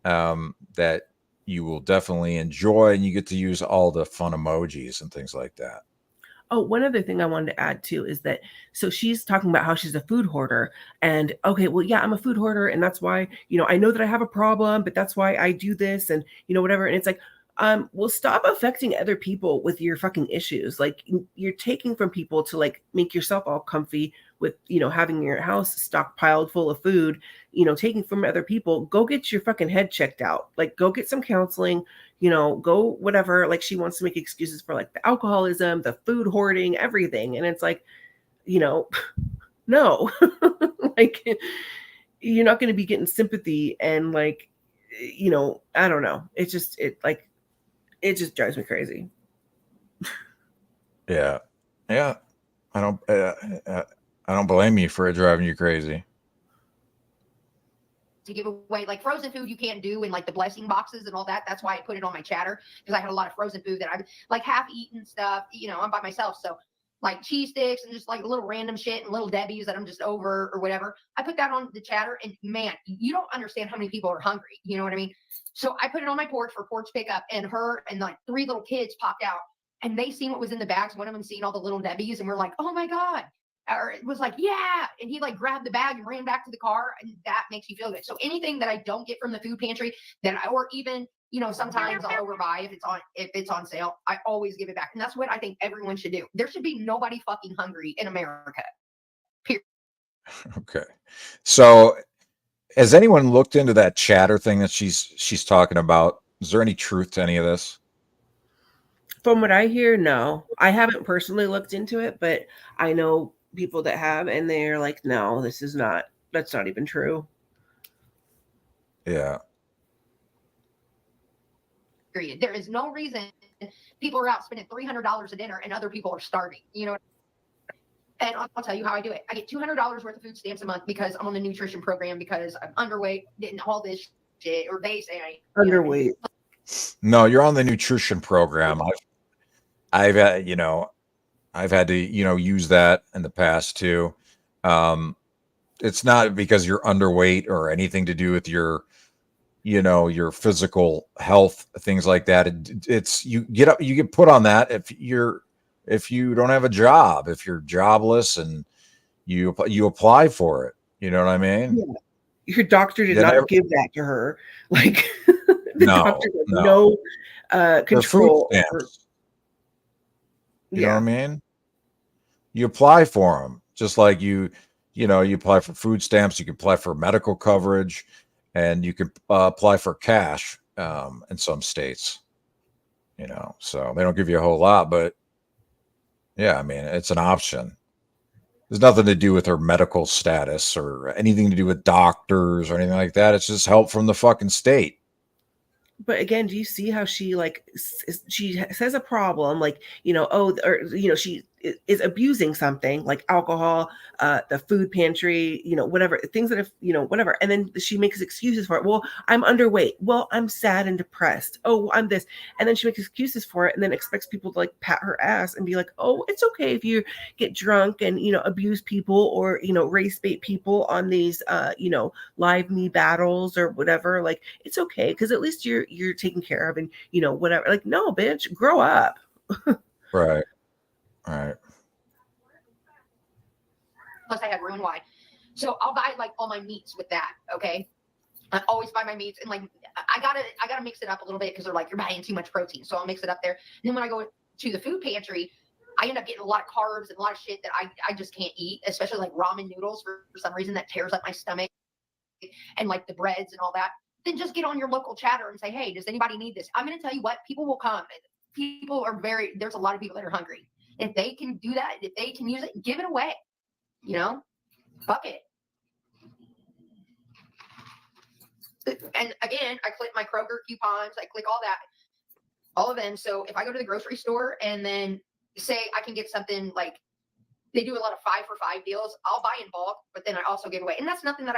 that you will definitely enjoy, and you get to use all the fun emojis and things like that. Oh, one other thing I wanted to add too is that, so she's talking about how she's a food hoarder, and okay, well, yeah, I'm a food hoarder, and that's why, you know, I know that I have a problem, but that's why I do this, and you know, whatever. And it's like, well, stop affecting other people with your fucking issues. Like, you're taking from people to like make yourself all comfy with, you know, having your house stockpiled full of food, you know, taking from other people. Go get your fucking head checked out. Like, go get some counseling, you know, go whatever. Like, she wants to make excuses for like the alcoholism, the food hoarding, everything. And it's like, you know, no, like, you're not going to be getting sympathy. And like, you know, I don't know. It just drives me crazy. Yeah. I don't blame you for it driving you crazy. To give away like frozen food you can't do in like the blessing boxes and all that. That's why I put it on my chatter, because I had a lot of frozen food that I've like half eaten stuff. You know, I'm by myself, so like cheese sticks and just like little random shit and little Debbie's that I'm just over or whatever. I put that on the chatter, and man, you don't understand how many people are hungry. You know what I mean? So I put it on my porch for porch pickup, and her and like 3 little kids popped out, and they seen what was in the bags. One of them seen all the little Debbie's, and we're like, oh my God. Or it was like, yeah. And he like grabbed the bag and ran back to the car, and that makes you feel good. So anything that I don't get from the food pantry or even, you know, sometimes I'll overbuy if it's on sale, I always give it back. And that's what I think everyone should do. There should be nobody fucking hungry in America. Period. Okay. So has anyone looked into that chatter thing that she's talking about? Is there any truth to any of this? From what I hear, no. I haven't personally looked into it, but I know people that have, and they're like, no, that's not even true. Yeah. Period. There is no reason people are out spending $300 a dinner and other people are starving. You know, and I'll tell you how I do it. I get $200 worth of food stamps a month because I'm on the nutrition program, because I'm underweight and all this shit, or they say I underweight. No, you're on the nutrition program. I've had to, you know, use that in the past too. It's not because you're underweight or anything to do with your, you know, your physical health, things like that. It's you get put on that if you don't have a job, if you're jobless, and you apply for it. You know what I mean? Yeah. Your doctor did not give that to her. Like, the doctor has no control. You know what I mean? You apply for them, just like you apply for food stamps. You can apply for medical coverage, and you can apply for cash in some states. You know, so they don't give you a whole lot, but yeah, I mean, it's an option. There's nothing to do with her medical status or anything to do with doctors or anything like that. It's just help from the fucking state. But again, do you see how she like she says a problem, like, you know, oh, or you know, she is abusing something like alcohol, the food pantry, whatever things that have, whatever. And then she makes excuses for it. Well, I'm underweight. Well, I'm sad and depressed. Oh, I'm this. And then she makes excuses for it and then expects people to like pat her ass and be like, oh, it's okay if you get drunk and, abuse people or, race bait people on these, live me battles or whatever. Like, it's okay. Cause at least you're taken care of and, whatever. Like, no, bitch, grow up. Right. Right. Plus, I had ruined wine. So I'll buy like all my meats with that. Okay. I always buy my meats and like I gotta mix it up a little bit because they're like, you're buying too much protein. So I'll mix it up there. And then when I go to the food pantry, I end up getting a lot of carbs and a lot of shit that I just can't eat, especially like ramen noodles for some reason that tears up my stomach and like the breads and all that. Then just get on your local chatter and say, hey, does anybody need this? I'm going to tell you what, people will come. People are there's a lot of people that are hungry. If they can do that, if they can use it, give it away. Fuck it. And again, I click my Kroger coupons. I click all of them. So if I go to the grocery store and then say I can get something like they do a lot of 5 for $5 deals, I'll buy in bulk, but then I also give away. And that's nothing that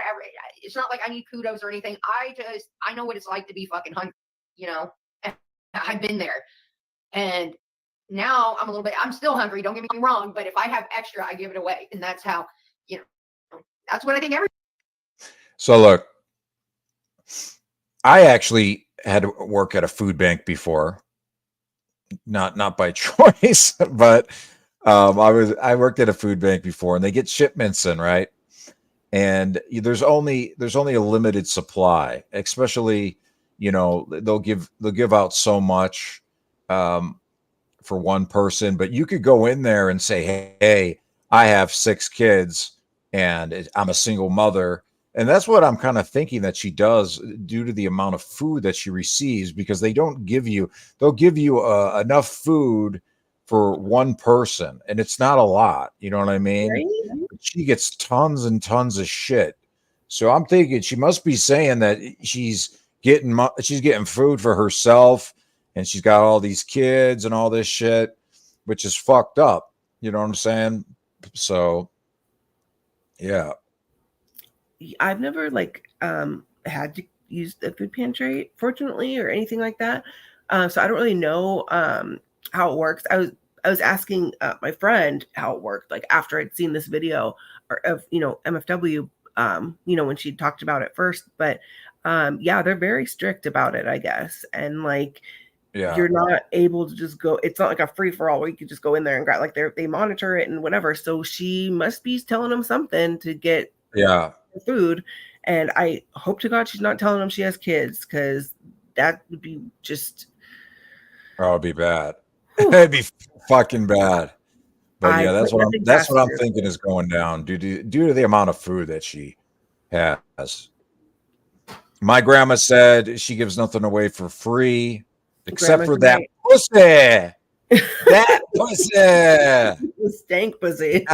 it's not like I need kudos or anything. I know what it's like to be fucking hungry, and I've been there. And now I'm still hungry. Don't get me wrong. But if I have extra, I give it away. And that's how, that's what I think So look, I actually had to work at a food bank before, not by choice, but I worked at a food bank before, and they get shipments in, right? And there's only a limited supply, especially, they'll give out so much for one person, but you could go in there and say, hey, I have 6 kids and I'm a single mother. And that's what I'm kind of thinking that she does due to the amount of food that she receives, because they'll give you enough food for one person. And it's not a lot. You know what I mean? Right? She gets tons and tons of shit. So I'm thinking she must be saying that she's getting food for herself, and she's got all these kids and all this shit, which is fucked up. You know what I'm saying? So, yeah. I've never had to use the food pantry, fortunately, or anything like that. So I don't really know how it works. I was asking my friend how it worked, like after I'd seen this video of MFW, when she talked about it first. But yeah, they're very strict about it, I guess, and you're not able to just go. It's not like a free for all where you could just go in there and grab. Like they monitor it and whatever. So she must be telling them something to get food. And I hope to God she's not telling them she has kids, because that would be just. Oh, it'd be bad. It'd be fucking bad. But yeah, that's what I'm thinking is going down due to the amount of food that she has. My grandma said she gives nothing away for free except for that pussy. That pussy. The stank pussy.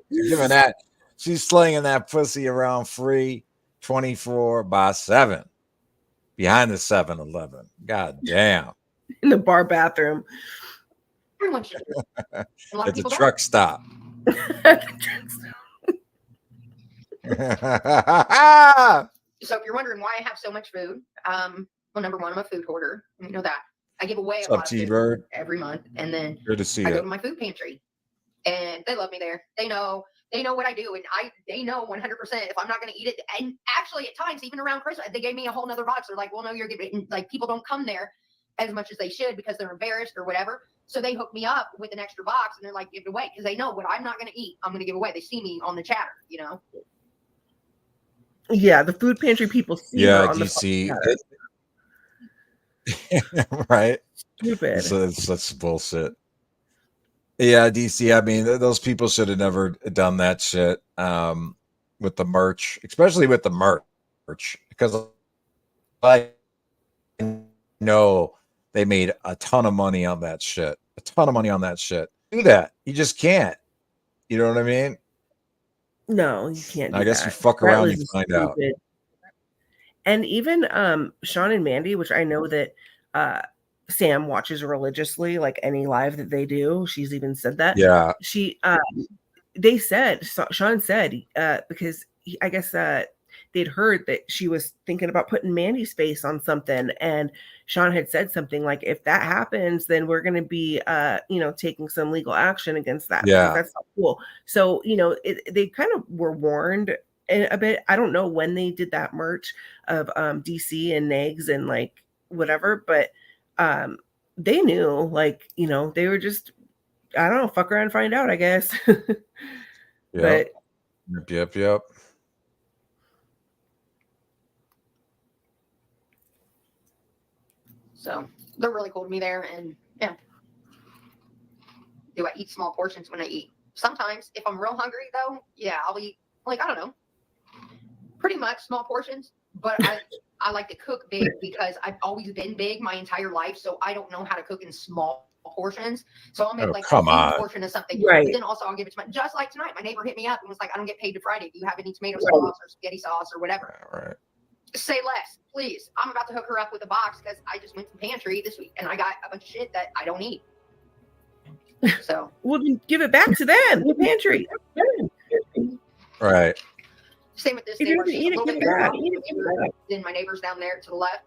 Giving that. She's slinging that pussy around free 24/7 behind the 7-Eleven. God damn. In the bar bathroom. It's a truck stop. So if you're wondering why I have so much food, well, number one, I'm a food hoarder. You know that. I give away a lot of food every month, and then good to see I go to my food pantry, and they love me there. They know what I do, and they know 100% if I'm not going to eat it. And actually, at times, even around Christmas, they gave me a whole nother box. They're like, well, no, you're giving, like, people don't come there as much as they should because they're embarrassed or whatever. So they hook me up with an extra box, and they're like, give it away, because they know what I'm not going to eat, I'm going to give away. They see me on the chatter, Yeah, the food pantry people see her on DC. Right? Stupid. So that's bullshit. Yeah, DC. I mean, those people should have never done that shit with the merch, especially with the merch, because I know they made a ton of money on that shit. Do that. You just can't. You know what I mean? No, you can't. I guess you fuck around and find out. And even Sean and Mandy, which I know that Sam watches religiously, like any live that they do. She's even said that. Yeah. They said, Sean said, because I guess they'd heard that she was thinking about putting Mandy's face on something, and Sean had said something like, if that happens, then we're going to be, taking some legal action against that. Yeah. That's not cool. So, they kind of were warned a bit. I don't know when they did that merch of DC and Negs and like whatever, but they knew, like, they were just, I don't know, fuck around and find out, I guess. Yep. But Yep. So they're really cool to me there. And yeah. Do I eat small portions when I eat? Sometimes if I'm real hungry though, yeah, I'll eat, like, I don't know, pretty much small portions, but I like to cook big because I've always been big my entire life. So I don't know how to cook in small portions. So I'll make like a portion of something. Right. But then also I'll give it to just like tonight, my neighbor hit me up and was like, I don't get paid to Friday. Do you have any tomato sauce or spaghetti sauce or whatever? Right. Say less, please. I'm about to hook her up with a box because I just went to the pantry this week and I got a bunch of shit that I don't eat. So we'll give it back to them, the pantry. Right. Same with this If neighbor. you She's a little bit eat than my neighbors down there to the left.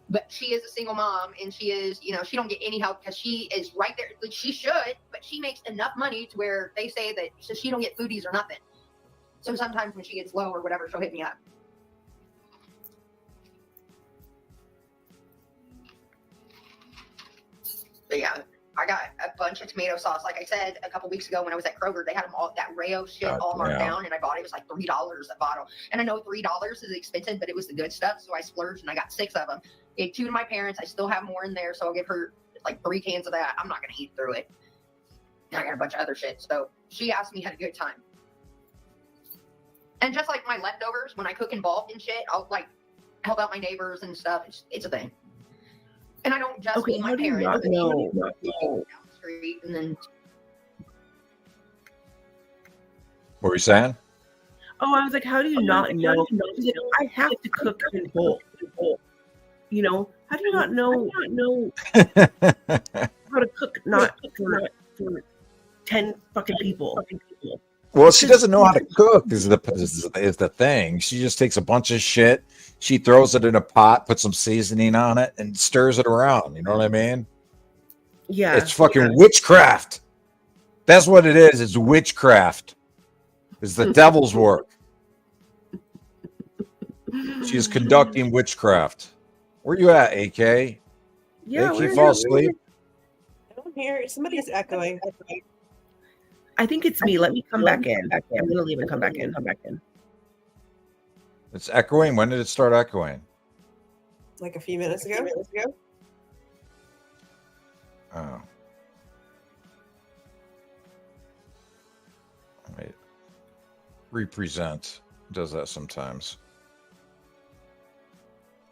But she is a single mom and she is, she don't get any help because she is right there. Like, she should, but she makes enough money to where they say that she don't get foodies or nothing. So sometimes when she gets low or whatever, she'll hit me up. But yeah, I got a bunch of tomato sauce. Like I said a couple weeks ago when I was at Kroger, they had them all, that Rayo shit all marked down, and I bought it. It was like $3 a bottle. And I know $3 is expensive, but it was the good stuff, so I splurged and I got 6 of them. Gave 2 to my parents. I still have more in there, so I'll give her like 3 cans of that. I'm not gonna eat through it. And I got a bunch of other shit. So she asked me, had a good time. And just like my leftovers, when I cook in bulk and shit, I'll like help out my neighbors and stuff. It's a thing. And I don't just eat my parents. No. Down the street and then. What were you saying? Oh, I was like, how do you not know? Like, I have to cook in bulk. How do you not know how to cook not for 10 fucking people? Well, she doesn't know how to cook is the thing. She just takes a bunch of shit, she throws it in a pot, puts some seasoning on it, and stirs it around. You know what I mean? Yeah. It's fucking witchcraft. That's what it is. It's witchcraft. It's the devil's work. She is conducting witchcraft. Where you at, AK? Yeah, AK, fall asleep? I'm here. Somebody's echoing. I think it's me. Let me come back in. I'm gonna leave and come back in. It's echoing. When did it start echoing? Like a few minutes ago. Oh. Wait. Represent does that sometimes.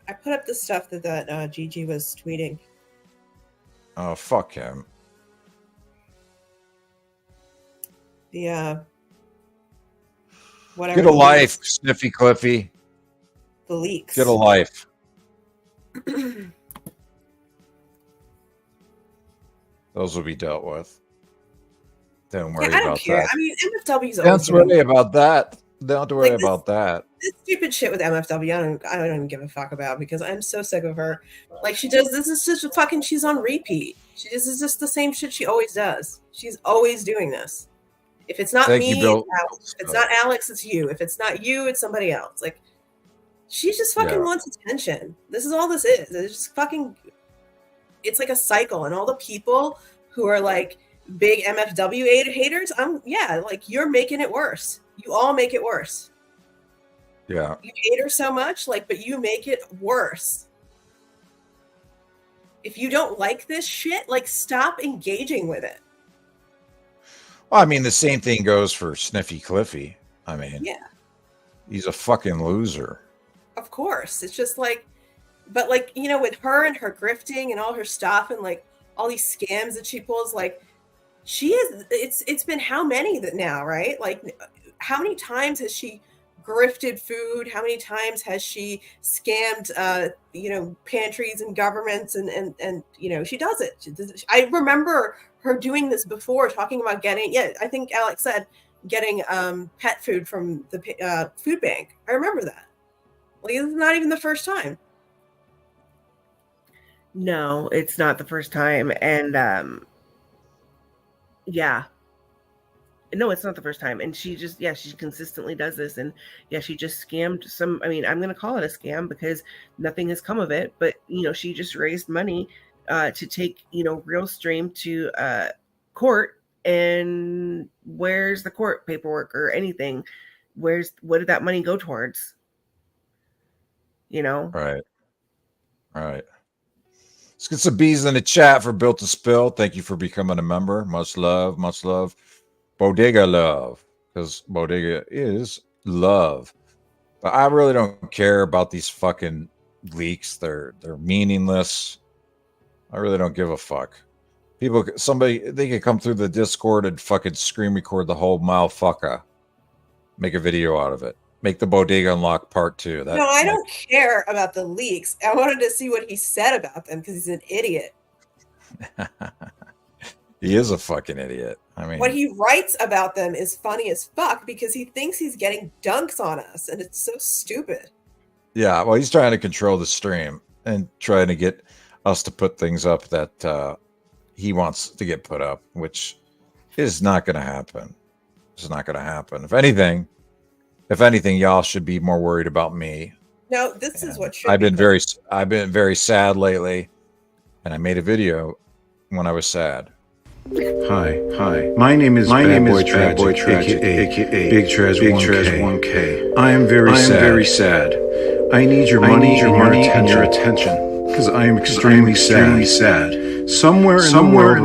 I put up the stuff that Gigi was tweeting. Oh, fuck him. The whatever. Get a life, Sniffy Cliffy. The leaks. Get a life. Those will be dealt with. Don't worry I don't about care. that. I mean, MFW's Don't worry about that. Don't worry about that. This stupid shit with MFW, I don't even give a fuck about because I'm so sick of her. Like, she does this is just fucking, she's on repeat. This is just the same shit she always does. She's always doing this. If it's not me, it's Alex. If it's not Alex, it's you. If it's not you, it's somebody else. Like, she just fucking wants attention. This is all this is. It's just fucking, it's like a cycle. And all the people who are like big MFW haters, like, you're making it worse. You all make it worse. Yeah. You hate her so much, like, but you make it worse. If you don't like this shit, like, stop engaging with it. Well, I mean, the same thing goes for Sniffy Cliffy. I mean, yeah, he's a fucking loser. Of course. It's just like, but like, with her and her grifting and all her stuff and like all these scams that she pulls, like, she is, it's been how many that now, right? Like, how many times has she grifted food? How many times has she scammed, pantries and governments? And she does it. I remember her doing this before, talking about getting, I think Alex said, getting pet food from the food bank. I remember that. Like, it's not even the first time. No, it's not the first time. And no, it's not the first time. And she just, she consistently does this. And she just scammed some, I'm going to call it a scam because nothing has come of it. But, she just raised money to take, Realstream to court. And where's the court paperwork or anything? What did that money go towards? Right. Let's get some bees in the chat for Built to Spill. Thank you for becoming a member. Much love. Bodega love, because Bodega is love. But I really don't care about these fucking leaks. They're meaningless. I really don't give a fuck. They can come through the Discord and fucking screen record the whole motherfucker. Make a video out of it. Make the Bodega Unlock Part 2. No, I don't care about the leaks. I wanted to see what he said about them because he's an idiot. He is a fucking idiot. I mean, what he writes about them is funny as fuck because he thinks he's getting dunks on us, and it's so stupid. Yeah, well, he's trying to control the stream and trying to get us to put things up that he wants to get put up, which is not going to happen. It's not going to happen. If anything, y'all should be more worried about me. No, this is what should. I've been very sad lately, and I made a video when I was sad. Hi. My name is Badboitragic, aka Big Traz 1K. I am very sad. I need your money and your attention because I am extremely sad. Somewhere in the world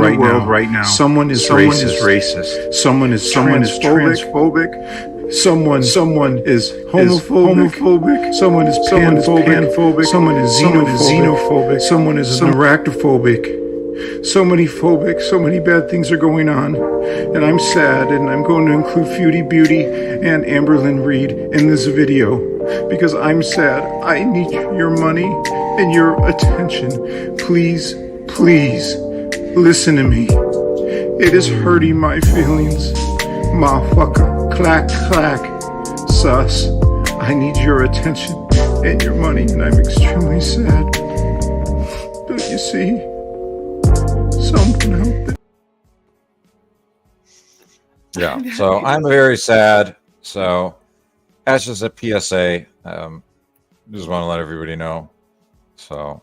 right now, someone is racist. Someone is transphobic. Someone is homophobic. Someone is panphobic. Someone is xenophobic. Someone is arachnophobic. So many bad things are going on, and I'm sad, and I'm going to include Feudy Beauty and Amberlynn Reed in this video because I'm sad. I need your money and your attention. Please, listen to me. It is hurting my feelings. Motherfucker, clack, sus. I need your attention and your money, and I'm extremely sad. Don't you see? Yeah, so I'm very sad. So that's just a PSA. Just want to let everybody know. So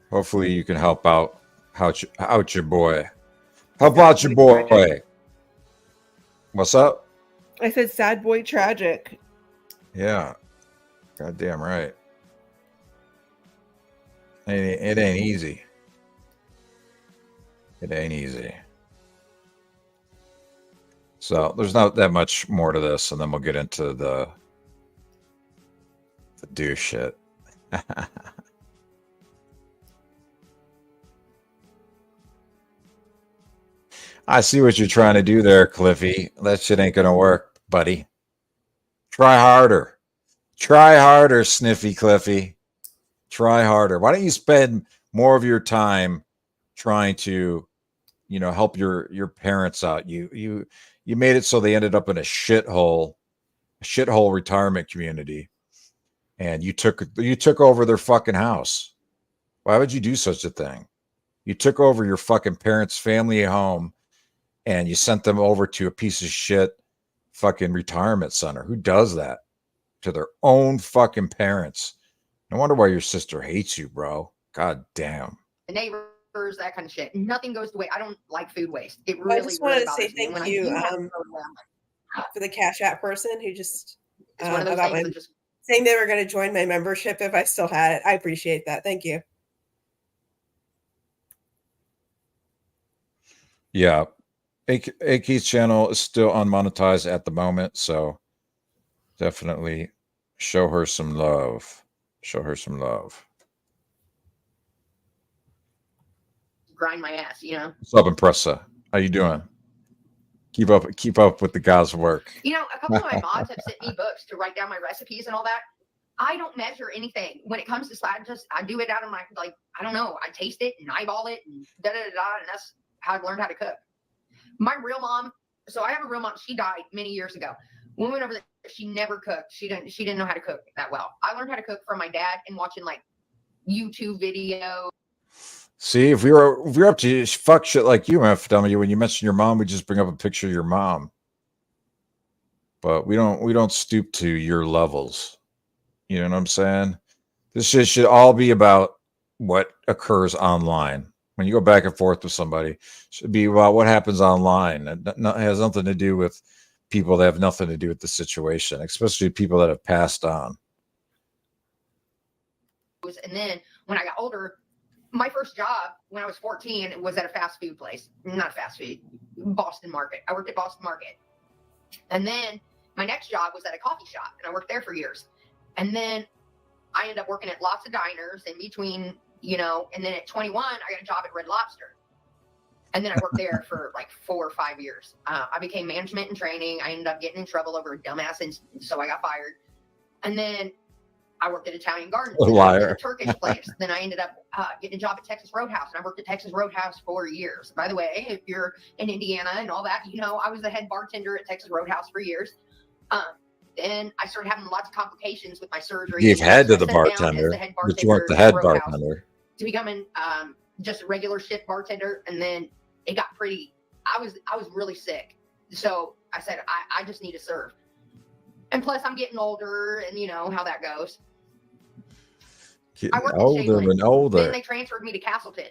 hopefully you can help out your boy. Help out your boy. What's up? I said sad boy tragic. Yeah. Goddamn right. It ain't easy. It ain't easy. So there's not that much more to this, and then we'll get into the douche shit. I see what you're trying to do there, Cliffy. That shit ain't gonna work, buddy. Try harder. Try harder, Sniffy Cliffy. Try harder. Why don't you spend more of your time trying to, help your parents out? You made it so they ended up in a shithole retirement community, and you took over their fucking house. Why would you do such a thing? You took over your fucking parents' family home, and you sent them over to a piece of shit fucking retirement center. Who does that to their own fucking parents? No wonder why your sister hates you, bro. God damn. The neighbors, that kind of shit. Nothing goes to waste. I don't like food waste. It really, I just wanted to say bothers me. thank you for the Cash App person who just it's one of those things that just saying they were going to join my membership if I still had it. I appreciate that. Thank you. Yeah. AK's channel is still unmonetized at the moment, so definitely show her some love. Show her some love. grind my ass, What's up, Impressa? How you doing? Keep up with the God's work. You know, a couple of my mods have sent me books to write down my recipes and all that. I don't measure anything when it comes to slide. I do it out of my, like, I don't know. I taste it and eyeball it and da-da-da-da. And that's how I've learned how to cook. My real mom, so I have a real mom. She died many years ago. When we went over there, she never cooked. She didn't know how to cook that well. I learned how to cook from my dad and watching like YouTube videos. See, if we're up to fuck shit like you, MFW, when you mention your mom, we just bring up a picture of your mom. But we don't stoop to your levels. You know what I'm saying? This shit should all be about what occurs online. When you go back and forth with somebody, it should be about what happens online. It has nothing to do with people that have nothing to do with the situation, especially people that have passed on. And then when I got older, my first job when I was 14 was at a fast food place. Not fast food, Boston Market. I worked at Boston Market. And then my next job was at a coffee shop, and I worked there for years. And then I ended up working at lots of diners in between, you know, and then at 21, I got a job at Red Lobster. And then I worked there for like 4 or 5 years. I became management and training. I ended up getting in trouble over a dumbass, and so I got fired. And then I worked at Italian Gardens, liar. At a Turkish place. Then I ended up getting a job at Texas Roadhouse, and I worked at Texas Roadhouse for years. By the way, if you're in Indiana and all that, you know I was the head bartender at Texas Roadhouse for years. Then I started having lots of complications with my surgery. You gave head to the bartender, but you weren't the head bartender. To becoming just a regular shift bartender, and then it got pretty. I was really sick, so I said I just need to serve. And plus, I'm getting older, and you know how that goes. Getting older and older. Then they transferred me to Castleton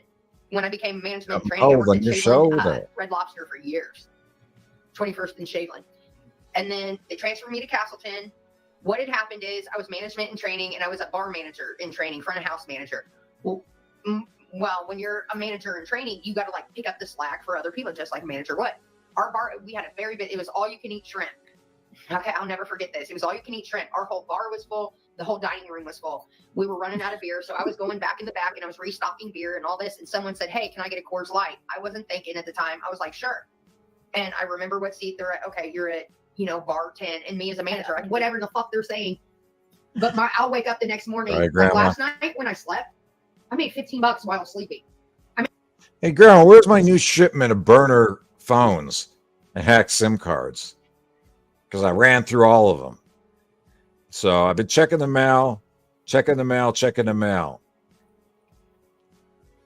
when I became management trainee. I worked at Shaveland, Red Lobster for years. 21st and Shaveland. And then they transferred me to Castleton. What had happened is I was management and training, and I was a bar manager in training, front of house manager. Well, when you're a manager in training, you got to like pick up the slack for other people, just like a manager would. Our bar, we had a very big, it was all you can eat shrimp. Okay, I'll never forget this. It was all you can eat shrimp. Our whole bar was full. The whole dining room was full. We were running out of beer. So I was going back in the back, and I was restocking beer and all this. And someone said, hey, can I get a Coors Light? I wasn't thinking at the time. I was like, sure. And I remember what seat they're at. Okay, you're at, you know, bar 10. And me as a manager, like, whatever the fuck they're saying. But I'll wake up the next morning. Right, like last night when I slept, I made $15 while I was sleeping. Hey, Grandma, where's my new shipment of burner phones and hacked SIM cards? Because I ran through all of them. So I've been checking the mail.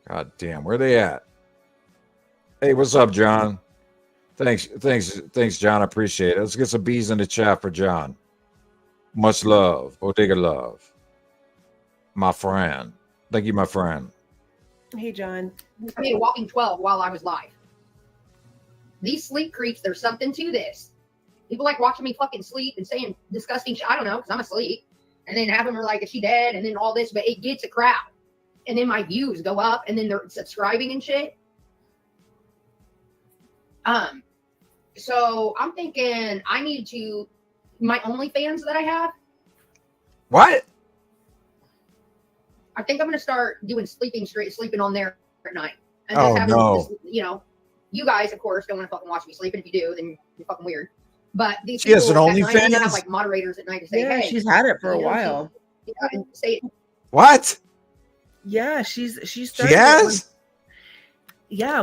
God damn, where they at? Hey, what's up, John? Thanks, John. I appreciate it. Let's get some bees in the chat for John. Much love. Bodega love. My friend. Thank you, my friend. Hey, John. I made a walking 12 while I was live. These sleep creeps, there's something to this. People like watching me fucking sleep and saying disgusting shit. I don't know, because I'm asleep. And then having her like, is she dead? And then all this, but it gets a crowd. And then my views go up, and then they're subscribing and shit. So I'm thinking I need to, my OnlyFans that I have. What? I think I'm going to start doing sleeping on there at night. And Oh, just having no. this, you know, you guys, of course, don't want to fucking watch me sleep. And if you do, then you're fucking weird. But these She has people an at night, they OnlyFans? have like moderators at night to say, Yeah, hey, she's had it for a you know, while. and say, What? Yeah, she She started it has?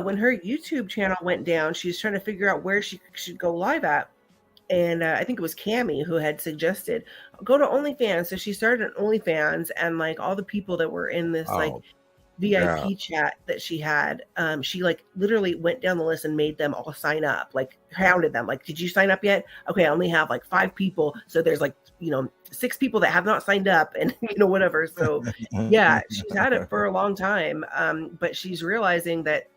when her YouTube channel went down, she's trying to figure out where she should go live at. And I think it was Cammie who had suggested go to OnlyFans. So she started an OnlyFans, and like all the people that were in this like Oh, VIP chat that she had, she like literally went down the list and made them all sign up, like hounded them, like, did you sign up yet? Okay, I only have like 5 people. So there's like, you know, 6 people that have not signed up, and you know, whatever. So yeah, she's had it for a long time. But she's realizing that,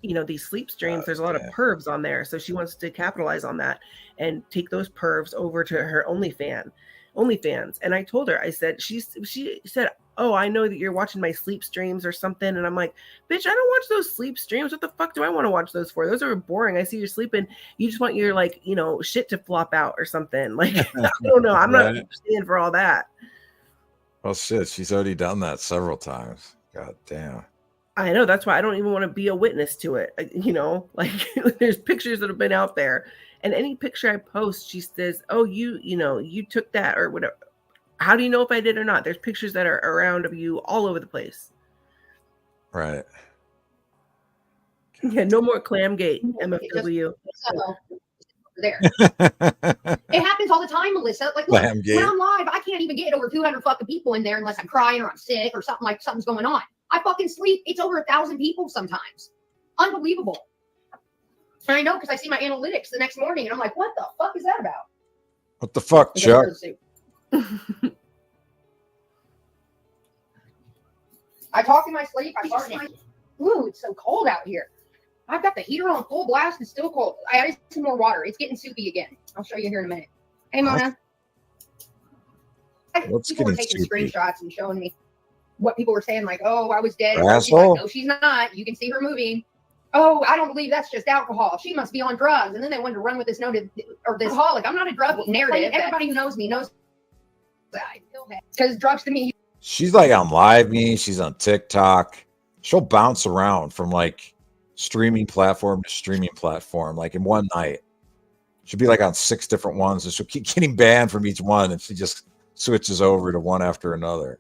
you know, these sleep streams, there's a lot of pervs on there. So she wants to capitalize on that and take those pervs over to her OnlyFans. And I told her, I said, she said, oh, I know that you're watching my sleep streams or something. And I'm like, bitch, I don't watch those sleep streams. What the fuck do I want to watch those for? Those are boring. I see you're sleeping. You just want your, like, you know, shit to flop out or something. Like, I don't know. I'm not staying for all that. Well, shit, she's already done that several times. God damn. I know, that's why I don't even want to be a witness to it. You know, like there's pictures that have been out there, and any picture I post, she says, "Oh, you took that or whatever." How do you know if I did or not? There's pictures that are around of you all over the place. Right. Yeah, no more Clamgate, MFW. So, there. It happens all the time, Melissa. Like, look, when I'm live, I can't even get over 200 fucking people in there unless I'm crying or I'm sick or something's going on. I fucking sleep. It's over 1,000 people sometimes. Unbelievable. And I know because I see my analytics the next morning and I'm like, what the fuck is that about? What the fuck, Chuck? I talk in my sleep. I fart. Ooh, it's so cold out here. I've got the heater on full blast. It's still cold. I added some more water. It's getting soupy again. I'll show you here in a minute. Hey, Mona. People were taking screenshots and showing me what people were saying, like, oh, I was dead. Asshole. Like, no, she's not. You can see her moving. Oh, I don't believe that's just alcohol. She must be on drugs. And then they wanted to run with this noted or this alcoholic. I'm not a drug narrative. Everybody who knows me knows that. Because drugs to me. She's like on Live Me. She's on TikTok. She'll bounce around from like streaming platform to streaming platform, like in one night. She'll be like on 6 different ones, and she'll keep getting banned from each one, and she just switches over to one after another.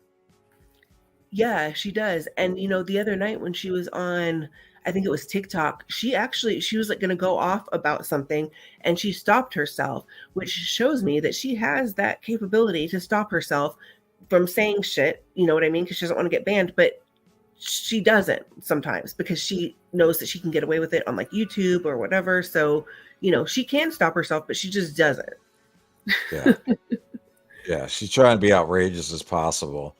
Yeah, she does. And you know, the other night when she was on, I think it was TikTok, she was like going to go off about something, and she stopped herself, which shows me that she has that capability to stop herself from saying shit. You know what I mean? Because she doesn't want to get banned, but she doesn't sometimes because she knows that she can get away with it on like YouTube or whatever. So, you know, she can stop herself, but she just doesn't. Yeah. Yeah. She's trying to be outrageous as possible.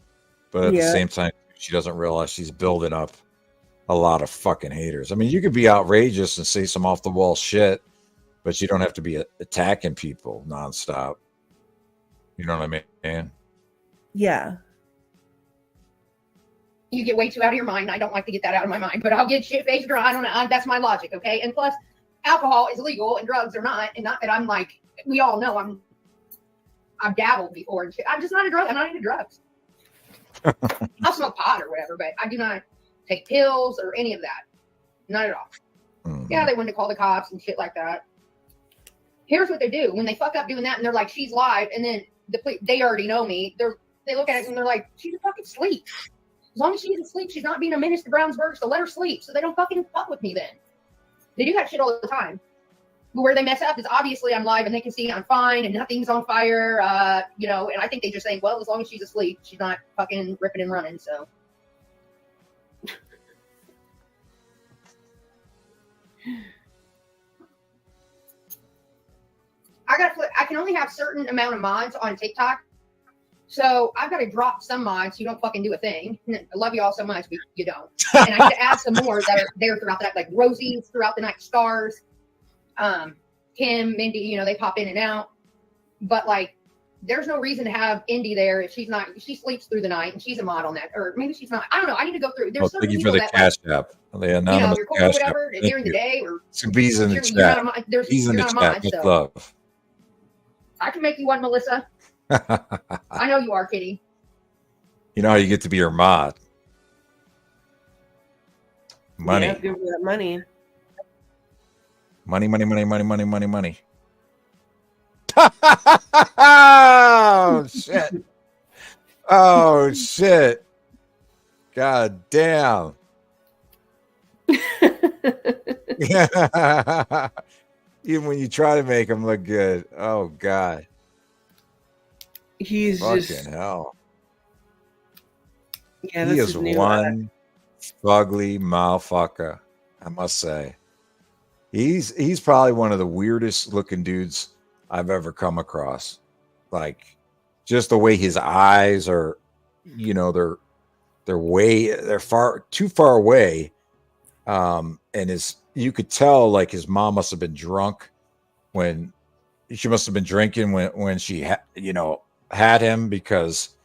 But at the same time, she doesn't realize she's building up a lot of fucking haters. I mean, you could be outrageous and say some off the wall shit, but you don't have to be attacking people nonstop. You know what I mean? Yeah. You get way too out of your mind. I don't like to get that out of my mind, but I'll get shit faced or I don't know. That's my logic. Okay. And plus, alcohol is legal and drugs are not. And not that I'm like, we all know I've dabbled before and shit. I'm just not a drug. I'm not into drugs. I'll smoke pot or whatever, but I do not take pills or any of that. Not at all. Mm-hmm. Yeah, they wanted to call the cops and shit like that. Here's what they do when they fuck up doing that, and they're like, "She's live," and then they already know me. They look at it and they're like, "She's a fucking sleep. As long as she's asleep, she's not being a menace to Brownsburg, so let her sleep." So they don't fucking fuck with me then. They do that shit all the time. But where they mess up is obviously I'm live and they can see I'm fine and nothing's on fire, you know, and I think they just think, well, as long as she's asleep, she's not fucking ripping and running, so. I can only have certain amount of mods on TikTok. So I've got to drop some mods so you don't fucking do a thing. I love you all so much, but you don't. And I have to add some more that are there throughout the night, like Rosie's throughout the night, Stars, Kim, Mindy, you know, they pop in and out. But like, there's no reason to have Indy there if she sleeps through the night and she's a mod on that. Or maybe she's not. I don't know. I need to go through. There's thank you for the cash app. The anonymous you're cool cash or whatever app. during the day or some bees in the chat. Bees in the chat. With love. I can make you one, Melissa. I know you are, Kitty. You know how you get to be her mod. Money. Yeah, give me that money. Money, money, money, money, money, money, money. Oh, shit. Oh, shit. God damn. Even when you try to make him look good. Oh, God. He's fucking just hell. Yeah, he is one fugly motherfucker, I must say. He's probably one of the weirdest looking dudes I've ever come across. Like, just the way his eyes are, you know, they're too far away. And you could tell like his mom must have been drunk when she must have been drinking when she had him, because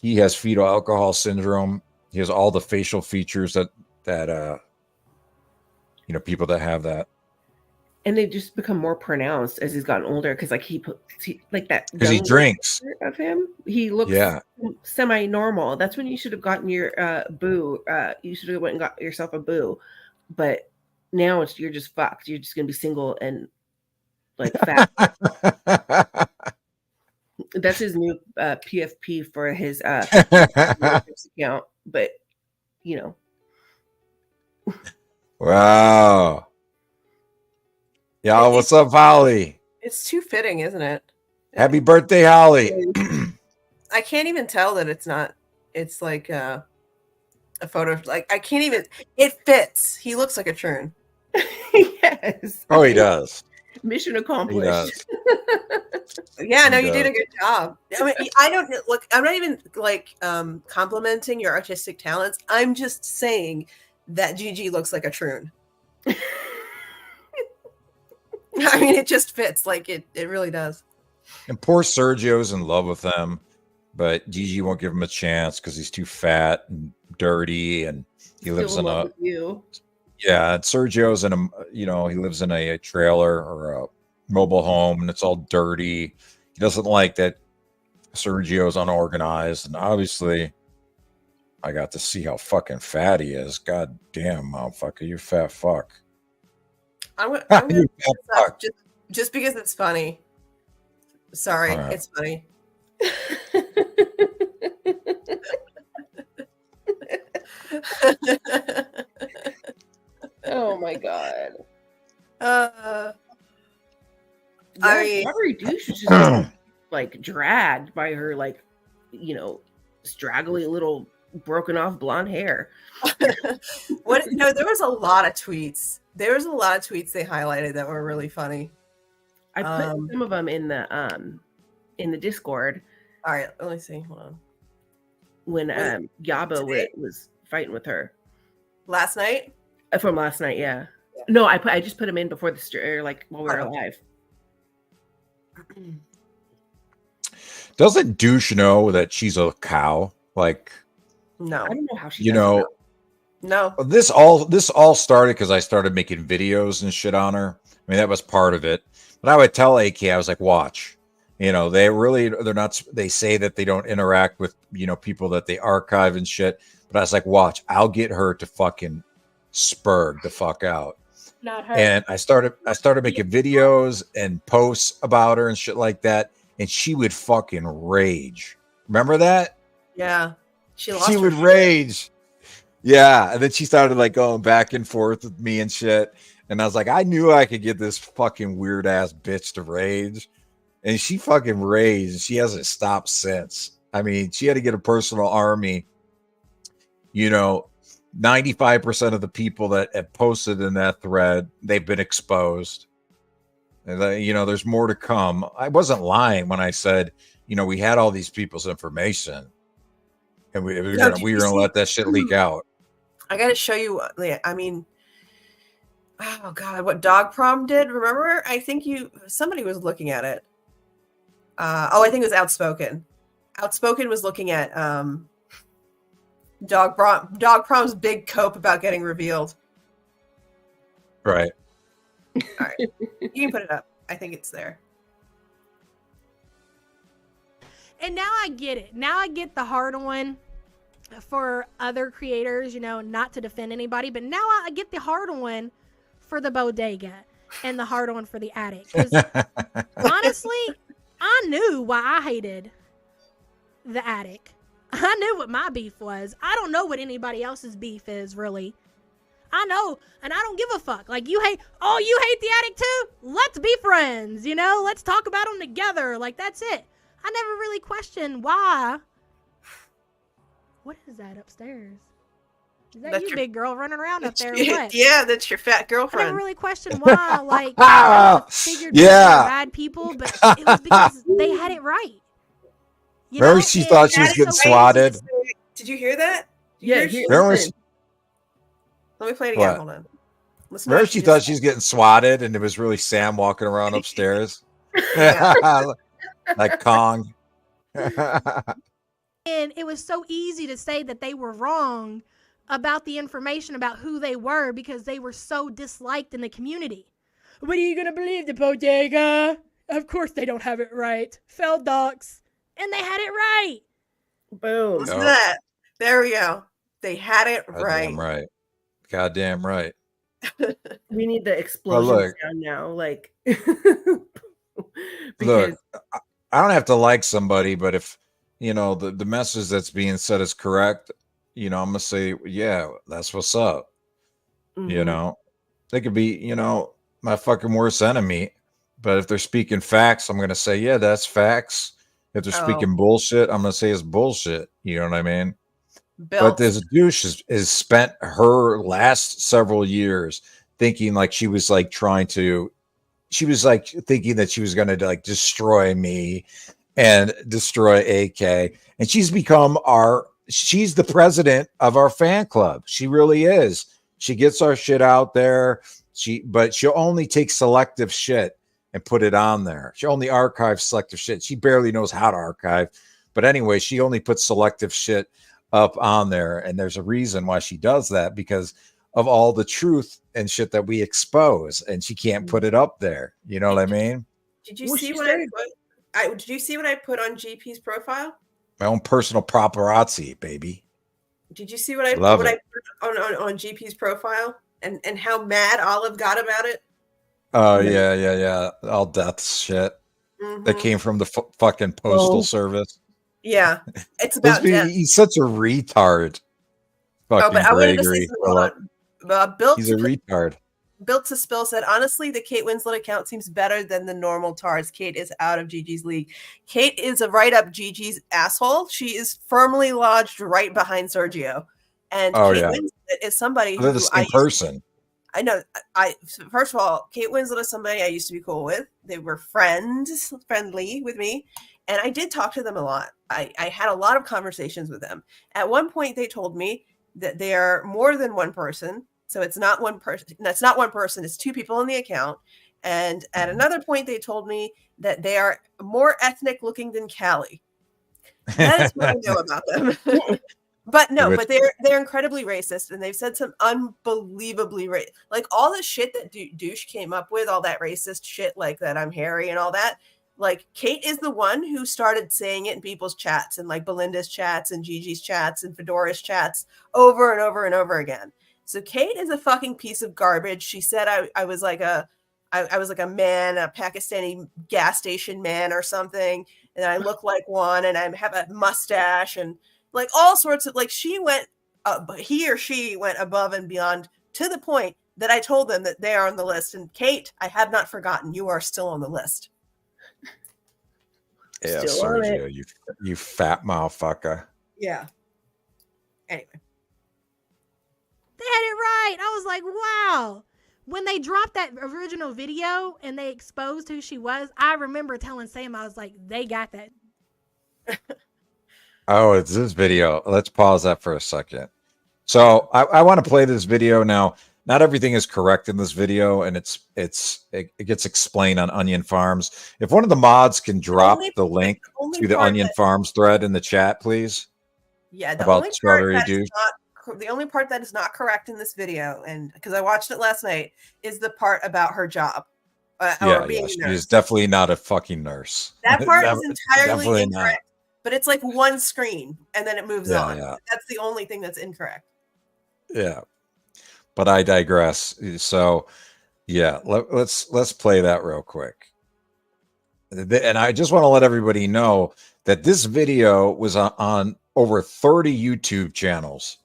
he has fetal alcohol syndrome. He has all the facial features that people that have that. And they just become more pronounced as he's gotten older because like he like that because he drinks of him, he looks semi-normal. That's when you should have gotten your boo. You should have went and got yourself a boo. But now you're just fucked. You're just gonna be single and like fat. That's his new PFP for his account. But you know. Wow. Y'all, what's up, Holly? It's too fitting, isn't it? Happy birthday, Holly. I can't even tell that it's not. It's like a photo of, like, I can't even. It fits. He looks like a churn. Yes. Oh, he does. Mission accomplished. He does. Yeah, no, you did a good job. I mean, I don't look. I'm not even like complimenting your artistic talents. I'm just saying that Gigi looks like a troon. I mean, it just fits. Like it really does. And poor Sergio's in love with them, but Gigi won't give him a chance because he's too fat and dirty, and he lives in a. Yeah, and Sergio's in a. He lives in a trailer or a mobile home, and it's all dirty. He doesn't like that Sergio's unorganized, and obviously, I got to see how fucking fat he is. God damn, motherfucker, you fat fuck. I'm gonna up just because it's funny. Sorry, It's funny. Oh my god. I mean, Robbery Douche was just like dragged by her, like, straggly little broken off blonde hair. What? No, there was a lot of tweets. There was a lot of tweets they highlighted that were really funny. I put some of them in the Discord. All right, let me see. Hold on. When Yaba was fighting with her last night. From last night, yeah. No, I just put them in before the like while we were alive. Doesn't Douche know that she's a cow? Like, no, I don't know how she. No. This all started because I started making videos and shit on her. I mean, that was part of it. But I would tell AK, I was like, watch. They're not. They say that they don't interact with people that they archive and shit. But I was like, watch. I'll get her to fucking spurg the fuck out. Not her. And I started making videos and posts about her and shit like that. And she would fucking rage. Remember that? Yeah. She would rage. Yeah. And then she started like going back and forth with me and shit. And I was like, I knew I could get this fucking weird ass bitch to rage. And she fucking raged. She hasn't stopped since. I mean, she had to get a personal army. 95% of the people that have posted in that thread, they've been exposed. And there's more to come. I wasn't lying when I said, we had all these people's information, and we were gonna let that shit leak out. I gotta show you. I mean, oh god, what Dog Prom did? Remember? I think somebody was looking at it. I think it was Outspoken. Outspoken was looking at Dog Prom's big cope about getting revealed. Right. All right. You can put it up. I think it's there. And now I get it. Now I get the hard one for other creators, not to defend anybody, but now I get the hard one for the Bodega and the hard one for the Attic. Because honestly, I knew why I hated the Attic. I knew what my beef was. I don't know what anybody else's beef is, really. I know, and I don't give a fuck. Like, you hate the Attic too? Let's be friends, Let's talk about them together. Like, that's it. I never really questioned why. What is that upstairs? Is that you, big girl, running around up there or what? Yeah, that's your fat girlfriend. I never really questioned why, like, I figured they were bad people, but it was because they had it right. Remember she thought she was getting swatted? Did you hear that? Yeah. Let me play it again. Hold on. Remember she thought she was getting swatted, and it was really Sam walking around upstairs? Like Kong. And it was so easy to say that they were wrong about the information about who they were because they were so disliked in the community. What are you gonna believe? The Bodega? Of course they don't have it right. Fell ducks. And they had it right. Boom. Listen to that. There we go. They had it right. Goddamn right. Goddamn right. We need the explosion look. sound now. Like, Look, I don't have to like somebody, but if you know the message that's being said is correct, you know, I'm gonna say, yeah, that's what's up. You know, they could be, you know, my fucking worst enemy, but if they're speaking facts, I'm gonna say, yeah, that's facts. If they're speaking bullshit, I'm gonna say it's bullshit. You know what I mean? But this douche is spent her last several years thinking like she was like thinking that she was going to like destroy me and destroy AK. And she's become she's the president of our fan club. She really is. She gets our shit out there. But she'll only take selective shit and put it on there. She only archives selective shit. She barely knows how to archive. But anyway, she only puts selective shit up on there. And there's a reason why she does that, because of all the truth and shit that we expose, and she can't put it up there. You know what I mean? Did you see what did you see what I put on GP's profile? My own personal paparazzi, baby. Did you see what I put on GP's profile and how mad Olive got about it? Oh yeah. All death shit that came from the fucking postal service. Yeah, it's about death. He's such a retard. Fucking but I wanted to say Gregory. He's a retard. Built to Spill said, honestly, the Kate Winslet account seems better than the normal TARS. Kate is out of Gigi's league. Kate is a right up Gigi's asshole. She is firmly lodged right behind Sergio. And Kate Winslet is somebody They're the same person. I know. First of all, Kate Winslet is somebody I used to be cool with. They were friendly with me. And I did talk to them a lot. I had a lot of conversations with them. At one point, they told me that they are more than one person. So it's not one person. That's not one person. It's two people in the account. And at another point, they told me that they are more ethnic looking than Callie. That is what I know about them. But they're incredibly racist, and they've said some unbelievably like all the shit that Douche came up with, all that racist shit, like that I'm hairy and all that. Like Kate is the one who started saying it in people's chats, and like Belinda's chats and Gigi's chats and Fedora's chats over and over and over again. So Kate is a fucking piece of garbage. She said I was like a man, a Pakistani gas station man or something, and I look like one, and I have a mustache and like all sorts of like he or she went above and beyond to the point that I told them that they are on the list. And Kate, I have not forgotten. You are still on the list. Yeah, Sergio, you fat motherfucker. Yeah. Anyway. They had it right. I was like, wow. When they dropped that original video and they exposed who she was, I remember telling Sam, I was like, they got that. Oh, it's this video. Let's pause that for a second. So I want to play this video now. Not everything is correct in this video, and it gets explained on Onion Farms. If one of the mods can drop the link to the Onion Farms thread in the chat, please. Yeah, the only part that is not correct in this video, and because I watched it last night, is the part about her job. She's definitely not a fucking nurse. That part is entirely incorrect. But it's like one screen, and then it moves on. Yeah. That's the only thing that's incorrect. Yeah. But I digress. So, yeah, let's play that real quick. And I just want to let everybody know that this video was on over 30 YouTube channels.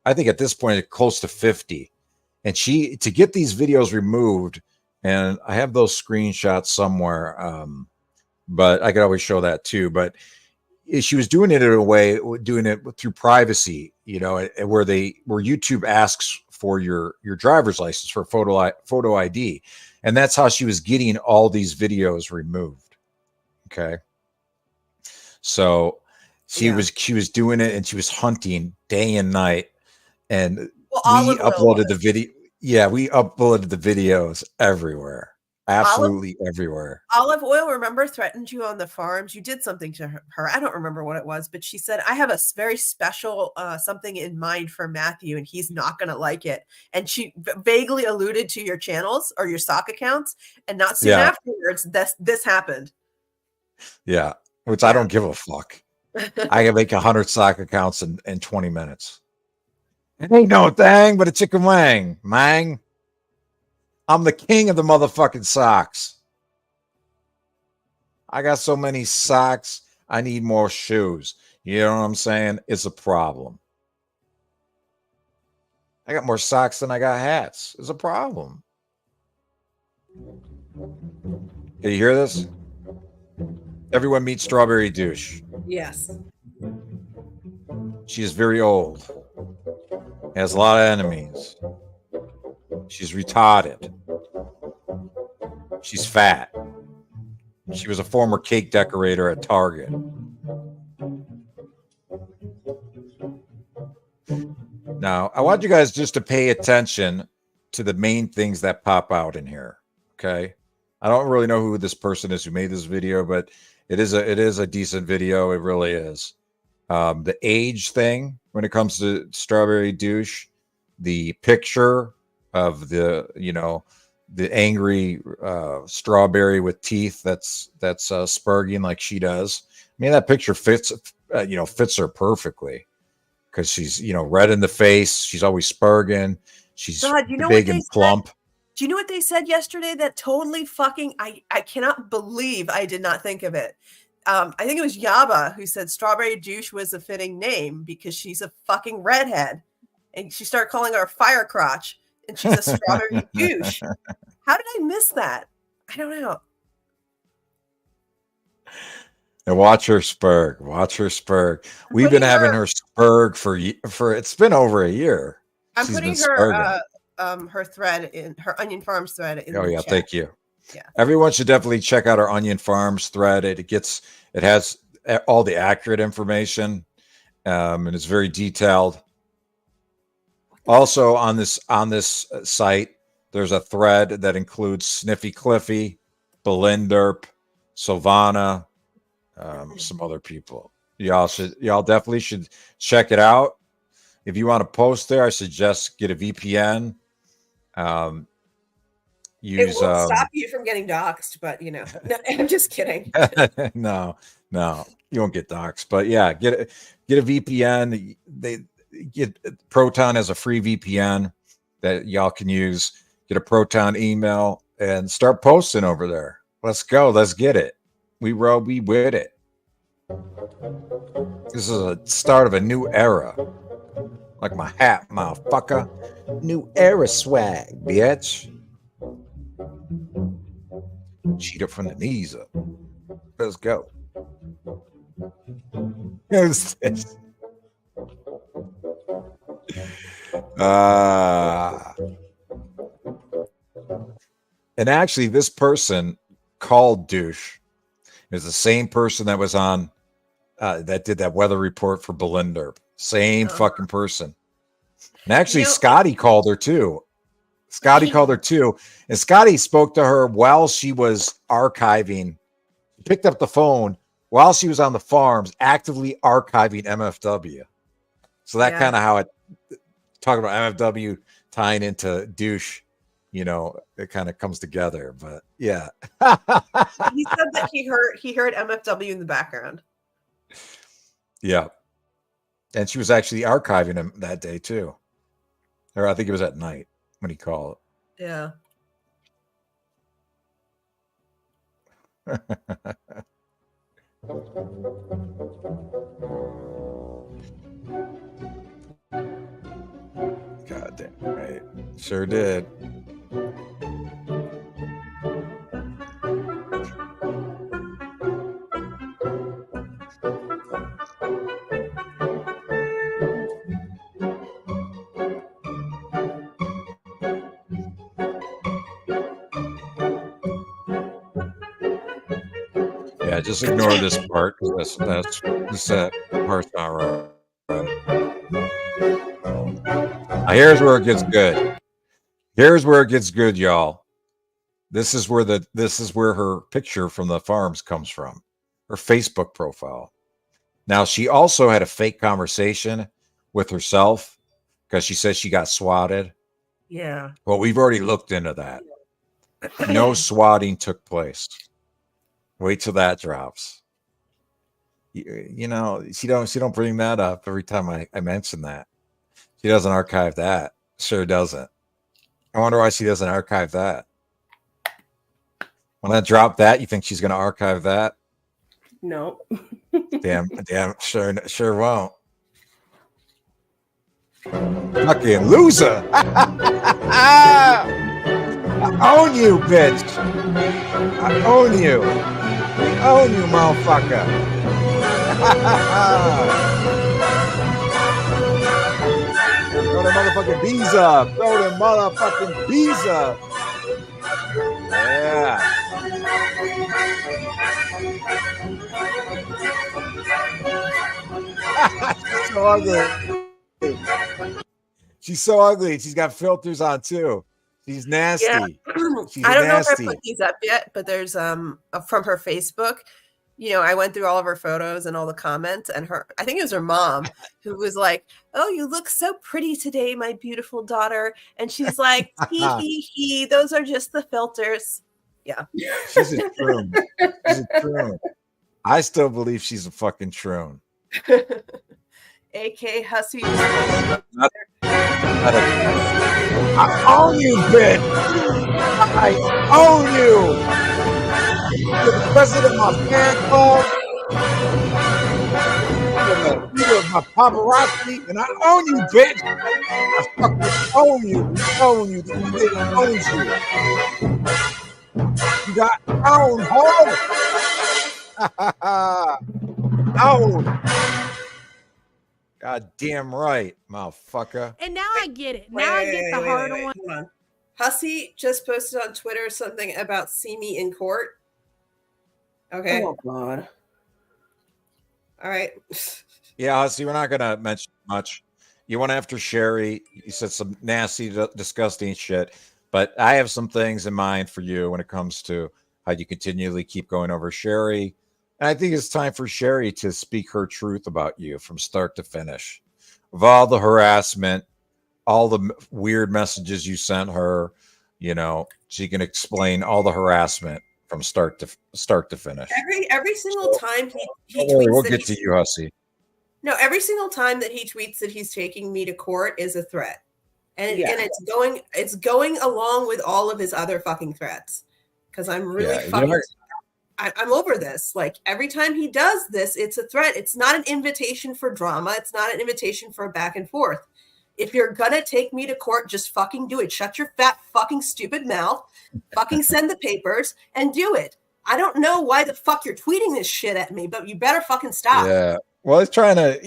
I think at this point, it's close to 50. And to get these videos removed, and I have those screenshots somewhere, but I could always show that too. But she was doing it in a way, doing it through privacy, you know, where YouTube asks for your driver's license for photo ID. And that's how she was getting all these videos removed. Okay. So she was doing it, and she was hunting day and night. And we uploaded the video. Yeah, we uploaded the videos everywhere. Absolutely everywhere. Olive Oil, remember, threatened you on the farms. You did something to her. I don't remember what it was, but she said, I have a very special something in mind for Matthew, and he's not going to like it. And she vaguely alluded to your channels or your sock accounts. And not soon afterwards, this happened. Yeah, which I don't give a fuck. I can make 100 sock accounts in 20 minutes. It ain't no thing but a chicken wing, mang. I'm the king of the motherfucking socks. I got so many socks, I need more shoes. You know what I'm saying? It's a problem. I got more socks than I got hats. It's a problem. Can you hear this? Everyone meet Strawberry Douche. Yes. She is very old. Has a lot of enemies. She's retarded. She's fat. She was a former cake decorator at Target. Now, I want you guys just to pay attention to the main things that pop out in here. Okay. I don't really know who this person is who made this video, but it is a decent video. It really is. The age thing when it comes to Strawberry Douche, the picture of the, the angry strawberry with teeth that's spurging like she does. I mean, that picture fits her perfectly because she's, red in the face. She's always spurging. She's big and plump. Do you know what they said yesterday? That totally fucking, I cannot believe I did not think of it. I think it was Yaba who said Strawberry Douche was a fitting name because she's a fucking redhead. And she started calling her Fire Crotch. And she's a Strawberry Douche. How did I miss that? I don't know. And watch her spurg. Watch her spurg. We've been having her spurg for it's been over a year. I'm putting her thread in her Onion Farms thread. In the chat. Thank you. Yeah. Everyone should definitely check out our Onion Farms thread. It has all the accurate information, and it's very detailed. Also on this site, there's a thread that includes Sniffy Cliffy, Belinderp, Sylvana, some other people. Y'all definitely should check it out. If you want to post there, I suggest get a VPN. It won't stop you from getting doxxed, but no, I'm just kidding. No, you won't get doxxed, but yeah, get a VPN. They get Proton as a free VPN that y'all can use. Get a Proton email and start posting over there. Let's go. Let's get it. We with it. This is a start of a new era. Like my hat, motherfucker. New era swag, bitch. Cheat up from the knees up. Let's go. Who's this? And actually, this person called Douche is the same person that was on that did that weather report for Belinderp. Same fucking person. And actually, Scotty called her too. And Scotty spoke to her while she was archiving. Picked up the phone while she was on the farms, actively archiving MFW. So that kind of how it talking about MFW tying into Douche, it kind of comes together. But yeah, he said that he heard MFW in the background. Yeah, and she was actually archiving him that day too, or I think it was at night when he called. Yeah. God damn right. Sure did. Yeah, just ignore this part. That's that part's not right. Now, here's where it gets good. Here's where it gets good, y'all. This is where her picture from the farms comes from. Her Facebook profile. Now, she also had a fake conversation with herself because she says she got swatted. Yeah. Well, we've already looked into that. No swatting took place. Wait till that drops. You know, she don't bring that up every time I mention that. She doesn't archive that. Sure doesn't. I wonder why she doesn't archive that. When I drop that, you think she's going to archive that? No. Damn, sure won't. Fucking loser. I own you, bitch. I own you. We own you, motherfucker. Throw the motherfucking bees up. Throw the motherfucking bees up. Yeah. She's so ugly. She's so ugly. She's got filters on too. She's nasty. Yeah. She's I don't nasty. know if I put these up yet, but there's from her Facebook. You know, I went through all of her photos and all the comments, and I think it was her mom who was like, "Oh, you look so pretty today, my beautiful daughter." And she's like, "Hee, those are just the filters." Yeah. She's a troon. She's a troon. I still believe she's a fucking troon. AK Hussy. I own you, bitch. I own you. You're the president of my fan club. You're the leader of my paparazzi, and I own you, bitch. I fucking own you. I own you. The nigga owns you. You got owned, home. Owned. God damn right, motherfucker. And now I get it. Now I get the hard one. Hold on. Hussy just posted on Twitter something about see me in court. Okay. Oh God. All right. Yeah, Hussy, we're not gonna mention much. You went after Sherry. You said some nasty, disgusting shit. But I have some things in mind for you when it comes to how you continually keep going over Sherry. And I think it's time for Sherry to speak her truth about you from start to finish. Of all the harassment, all the weird messages you sent her, you know, she can explain all the harassment from start to finish. Every single time he Don't worry, tweets we'll that get to you, Hussy. No, every single time that he tweets that he's taking me to court is a threat. And it's going along with all of his other fucking threats. Because I'm really I'm over this. Like every time he does this, it's a threat. It's not an invitation for drama. It's not an invitation for a back and forth. If you're gonna take me to court, just fucking do it. Shut your fat fucking stupid mouth. Fucking send the papers and do it. I don't know why the fuck you're tweeting this shit at me, but you better fucking stop. Yeah. Well, he's trying to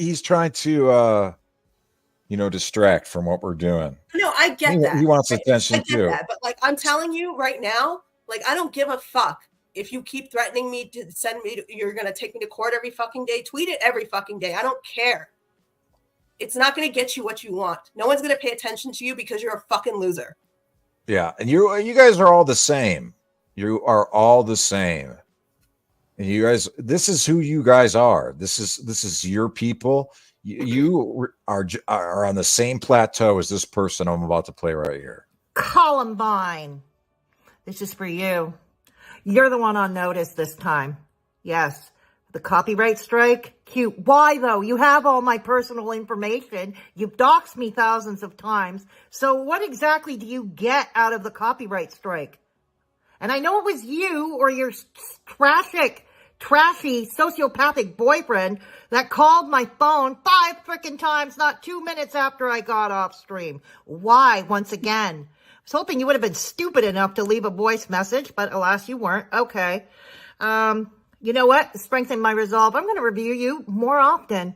distract from what we're doing. No, I get that. He wants attention too. That, but like I'm telling you right now, like I don't give a fuck. If you keep threatening me to send me, you're going to take me to court every fucking day. Tweet it every fucking day. I don't care. It's not going to get you what you want. No one's going to pay attention to you because you're a fucking loser. Yeah. And you guys are all the same. You are all the same. And you guys, this is who you guys are. This is your people. You are on the same plateau as this person I'm about to play right here. Columbine. This is for you. You're the one on notice this time. Yes. The copyright strike? Cute. Why, though? You have all my personal information. You've doxed me thousands of times. So what exactly do you get out of the copyright strike? And I know it was you or your trashy, sociopathic boyfriend that called my phone 5 frickin' times, not 2 minutes after I got off stream. Why, once again? I was hoping you would have been stupid enough to leave a voice message, but alas, you weren't. Okay. You know what? To strengthen my resolve, I'm going to review you more often.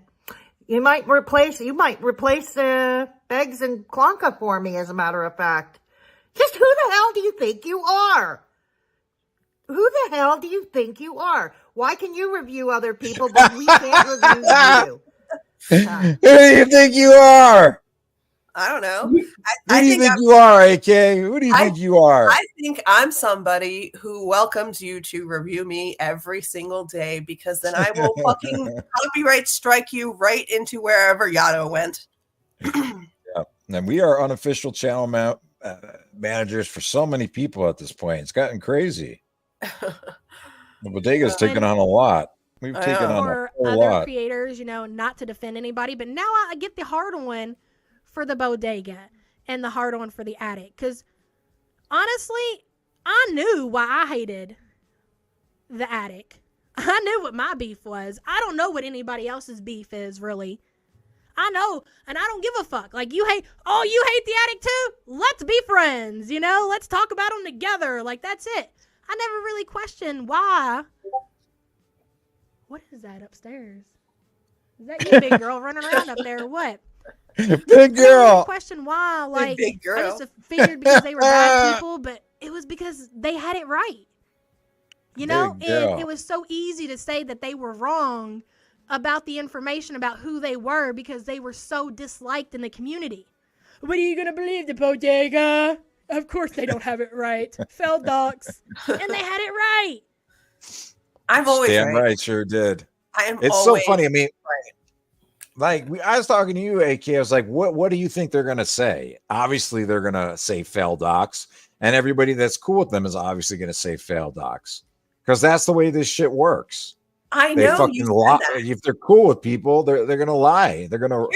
You might replace Beggs and Klonka for me, as a matter of fact. Just who the hell do you think you are? Who the hell do you think you are? Why can you review other people, but we can't review you? Who do you think you are? I don't know. Who do you think you are, AK? Who do you think you are? I think I'm somebody who welcomes you to review me every single day, because then I will fucking copyright strike you right into wherever Yato went. Yeah. And we are unofficial channel managers for so many people at this point. It's gotten crazy. The Bodega's taken on a lot. We've taken on a whole other lot. creators, you know, not to defend anybody, but now I get the hard one for the Bodega and the hard one for the Attic. Because honestly, I knew why I hated the Attic. I knew what my beef was. I don't know what anybody else's beef is, really. I know, and I don't give a fuck. Like, you hate the Attic too? Let's be friends, you know? Let's talk about them together. Like, that's it. I never really questioned why. What is that upstairs? Is that you, big girl, running around up there or what? Big I girl. never questioned why. Like, big girl. I just figured because they were bad people, but it was because they had it right. You know? And it was so easy to say that they were wrong about the information about who they were because they were so disliked in the community. What are you going to believe, the Bodega? Of course they don't have it right. Fell docs. And they had it right. I'm always Damn right. right, sure did. It's so always funny. I mean, right. like I was talking to you, AK. I was like, what do you think they're going to say? Obviously, they're going to say fail docs. And everybody that's cool with them is obviously going to say fail docs. Because that's the way this shit works. I They know fucking you lie. said that. If they're cool with people, they're gonna lie. They're gonna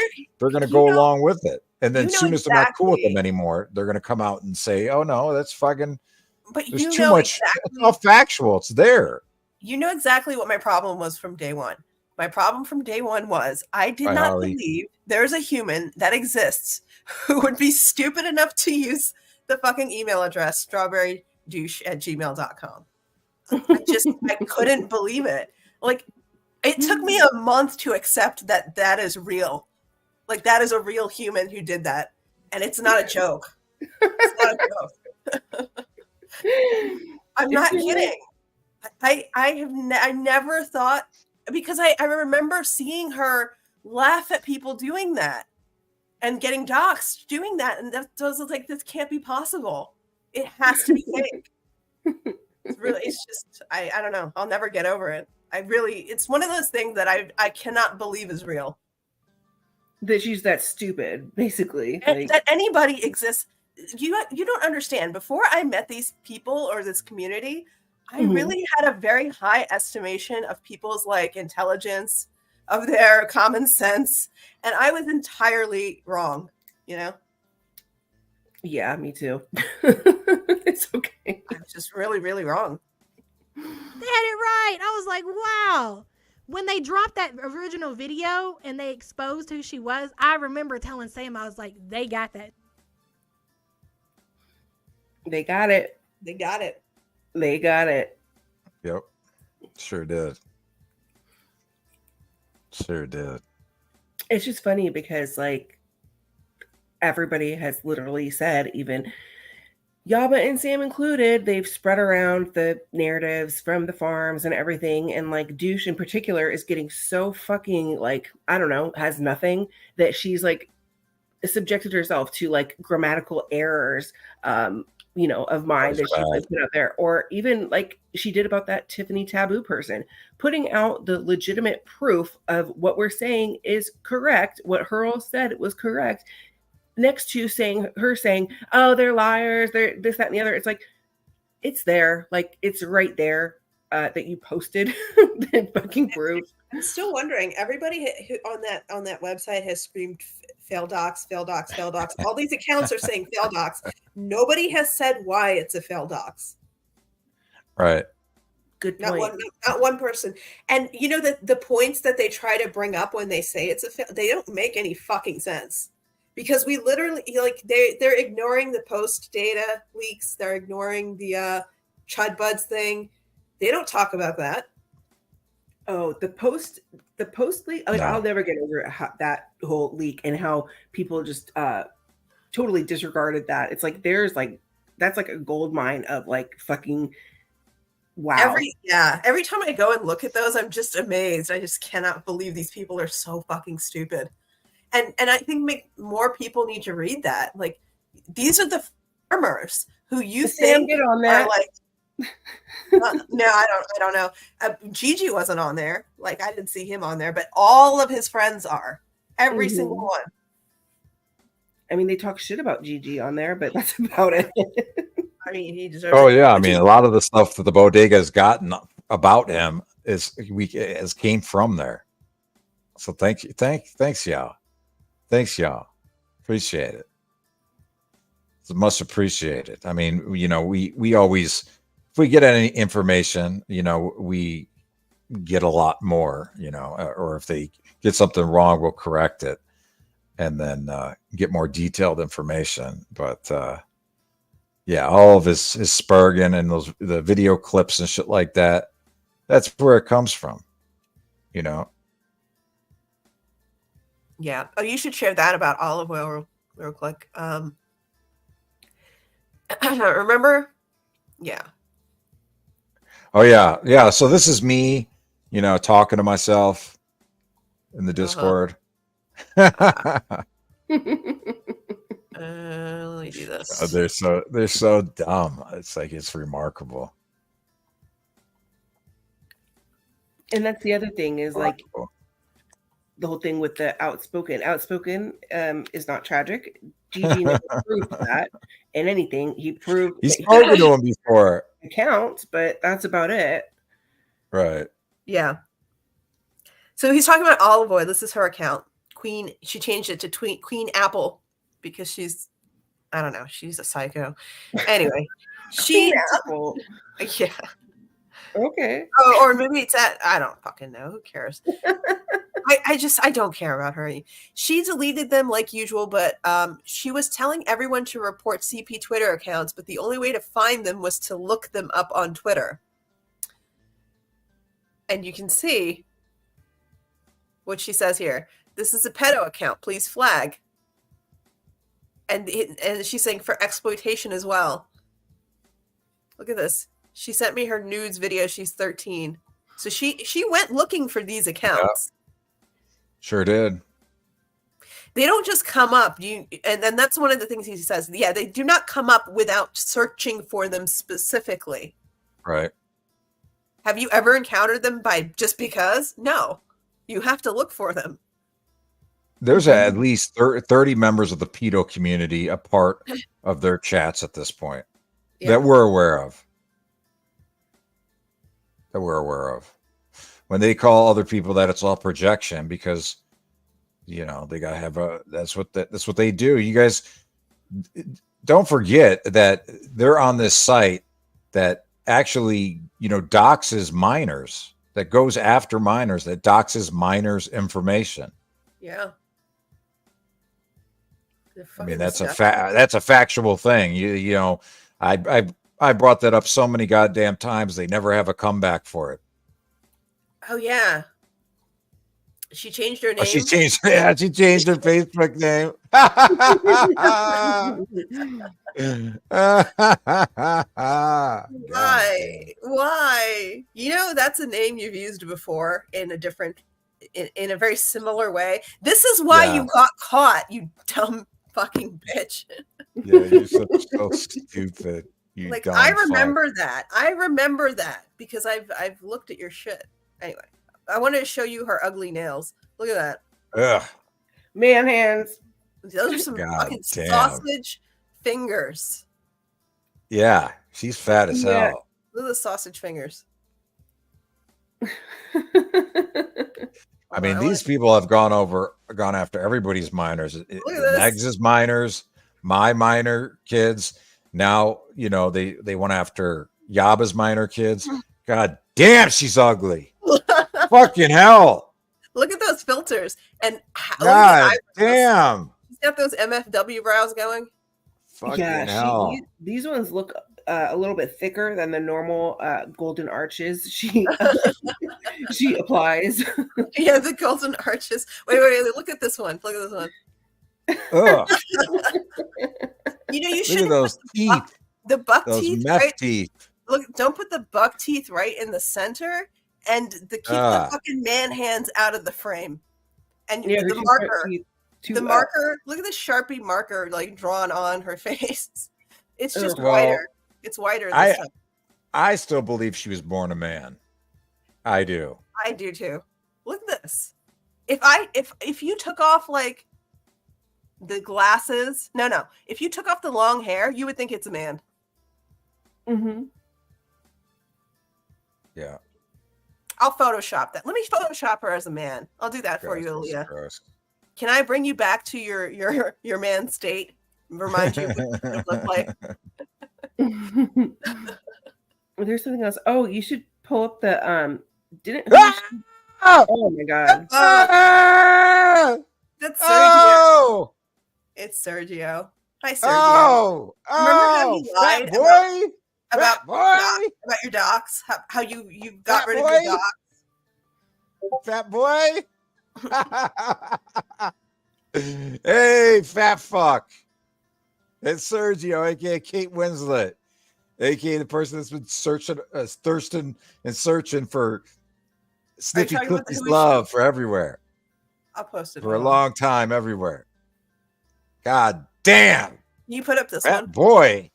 go along with it. And then as soon as they're not cool with them anymore, they're gonna come out and say, "Oh no, that's fucking." But there's you too know much. It's all factual. It's there. You know exactly what my problem was from day one. My problem from day one was I did not believe there's a human that exists who would be stupid enough to use the fucking email address strawberrydouche@gmail.com. I couldn't believe it. Like, it took me a month to accept that that is real. Like, that is a real human who did that. And it's not a joke. It's not a joke. I'm not kidding. I never thought, because I remember seeing her laugh at people doing that and getting doxxed doing that. And that was like, this can't be possible. It has to be fake. It's just, I don't know. I'll never get over it. It's one of those things that I cannot believe is real. That she's that stupid, basically. And that anybody exists. You don't understand. Before I met these people or this community, I really had a very high estimation of people's like intelligence, of their common sense, and I was entirely wrong, you know? Yeah, me too. It's okay. I was just really, really wrong. They had it right. I was like, wow. When they dropped that original video and they exposed who she was, I remember telling Sam, I was like, they got that. They got it. They got it. They got it. Yep. Sure did. Sure did. It's just funny because, like, everybody has literally said, even Yaba and Sam included, they've spread around the narratives from the farms and everything. And like Douche in particular is getting so fucking like, I don't know, has nothing, that she's like subjected herself to like grammatical errors, you know, of mine that she's like put out there. Or even like she did about that Tiffany Taboo person, putting out the legitimate proof of what we're saying is correct. What Hurl said was correct. Next to her saying, oh, they're liars, they're this, that, and the other. It's like, it's there. Like, it's right there that you posted the fucking proof. I'm still wondering, everybody on that website has screamed fail docs, fail docs, fail docs. All these accounts are saying fail docs. Nobody has said why it's a fail docs. Right. Good point. Not one person. And you know that the points that they try to bring up when they say it's a fail, they don't make any fucking sense. Because we literally, like, they're ignoring the post data leaks. They're ignoring the Chud Buds thing. They don't talk about that. Oh, the post leak. Like, no. I'll never get over that whole leak and how people just totally disregarded that. It's like that's like a gold mine of like fucking wow. Every time I go and look at those, I'm just amazed. I just cannot believe these people are so fucking stupid. And I think more people need to read that. Like, these are the farmers who you think get on are that. like. No, I don't know. Gigi wasn't on there. Like, I didn't see him on there, but all of his friends are. Every single one. I mean, they talk shit about Gigi on there, but that's about it. I mean, he deserves. Oh yeah, I mean, a lot of the stuff that the Bodega has gotten about him came from there. So thanks y'all. Thanks y'all. Appreciate it. It's much appreciated. I mean, you know, we always, if we get any information, you know, we get a lot more, you know, or if they get something wrong, we'll correct it and then get more detailed information. But yeah, all of his Spurgeon and the video clips and shit like that, that's where it comes from, you know. Yeah. Oh, you should share that about olive oil real quick. Remember? Yeah. Oh yeah. So this is me, you know, talking to myself in the Discord. Let me do this. They're so dumb. It's like, it's remarkable. And that's the other thing is like the whole thing with the outspoken is not tragic. Gigi never proved that in anything. He proved he's spoken to him before. Account, but that's about it. Right. Yeah. So he's talking about olive oil. This is her account. Queen. She changed it to Queen Apple because she's, I don't know, she's a psycho. Anyway, she Apple. Yeah. Okay. Oh, or maybe it's I don't fucking know. Who cares? I don't care about her. She deleted them like usual, but she was telling everyone to report CP Twitter accounts, but the only way to find them was to look them up on Twitter. And you can see what she says here. This is a pedo account. Please flag. And she's saying for exploitation as well. Look at this. She sent me her nudes video. She's 13. So she went looking for these accounts. Yeah. Sure did. They don't just come up. And then that's one of the things he says. Yeah, they do not come up without searching for them specifically. Right. Have you ever encountered them by just because? No. You have to look for them. There's at least 30 members of the pedo community a part of their chats at this point that we're aware of. When they call other people that, it's all projection because, you know, they gotta have that's what they do. You guys don't forget that they're on this site that actually, you know, doxes minors, that goes after minors, that doxes minors information. Yeah. I mean, that's a factual thing. You know, I brought that up so many goddamn times. They never have a comeback for it. Oh yeah. She changed her name. She changed her Facebook name. Why? You know, that's a name you've used before in a different, in a very similar way. This is why you got caught, you dumb fucking bitch. Yeah, you're so stupid. You like, I remember that. I remember that because I've looked at your shit. Anyway, I wanted to show you her ugly nails. Look at that. Ugh. Man hands. Those are some fucking sausage fingers. Yeah, she's fat as hell. Look at the sausage fingers. I mean, these people have gone after everybody's minors. Negs' minors, my minor kids. Now, you know, they went after Yaba's minor kids. God damn, she's ugly. Fucking hell. Look at those filters. And God damn. She's got those MFW brows going. Fucking hell. These ones look a little bit thicker than the normal golden arches she applies. Yeah, the golden arches. Wait, look at this one. Look at this one. Ugh. You know, you should look at those teeth. The buck those teeth. Meth right? teeth. Look, don't put the buck teeth right in the center, and keep the fucking man hands out of the frame. And the marker. The marker, look at the Sharpie marker like drawn on her face. It's just whiter. It's whiter this time. I still believe she was born a man. I do. I do too. Look at this. If you took off like the glasses, no. If you took off the long hair, you would think it's a man. Mm-hmm. Yeah. I'll Photoshop that. Let me Photoshop her as a man. I'll do that for you, Aaliyah. Can I bring you back to your man state? Remind you what it looked like. There's something else. Oh, you should pull up the oh my god. That's Sergio. It's Sergio. Hi, Sergio. Remember how you lied about your docs? How you got rid of your docs? Fat boy. Hey, fat fuck. It's Sergio, aka Kate Winslet, aka the person that's been thirsting and searching for Sniffy Cliffy's love for everywhere. I'll post it for a long time everywhere. God damn. You put up this fat one. Boy.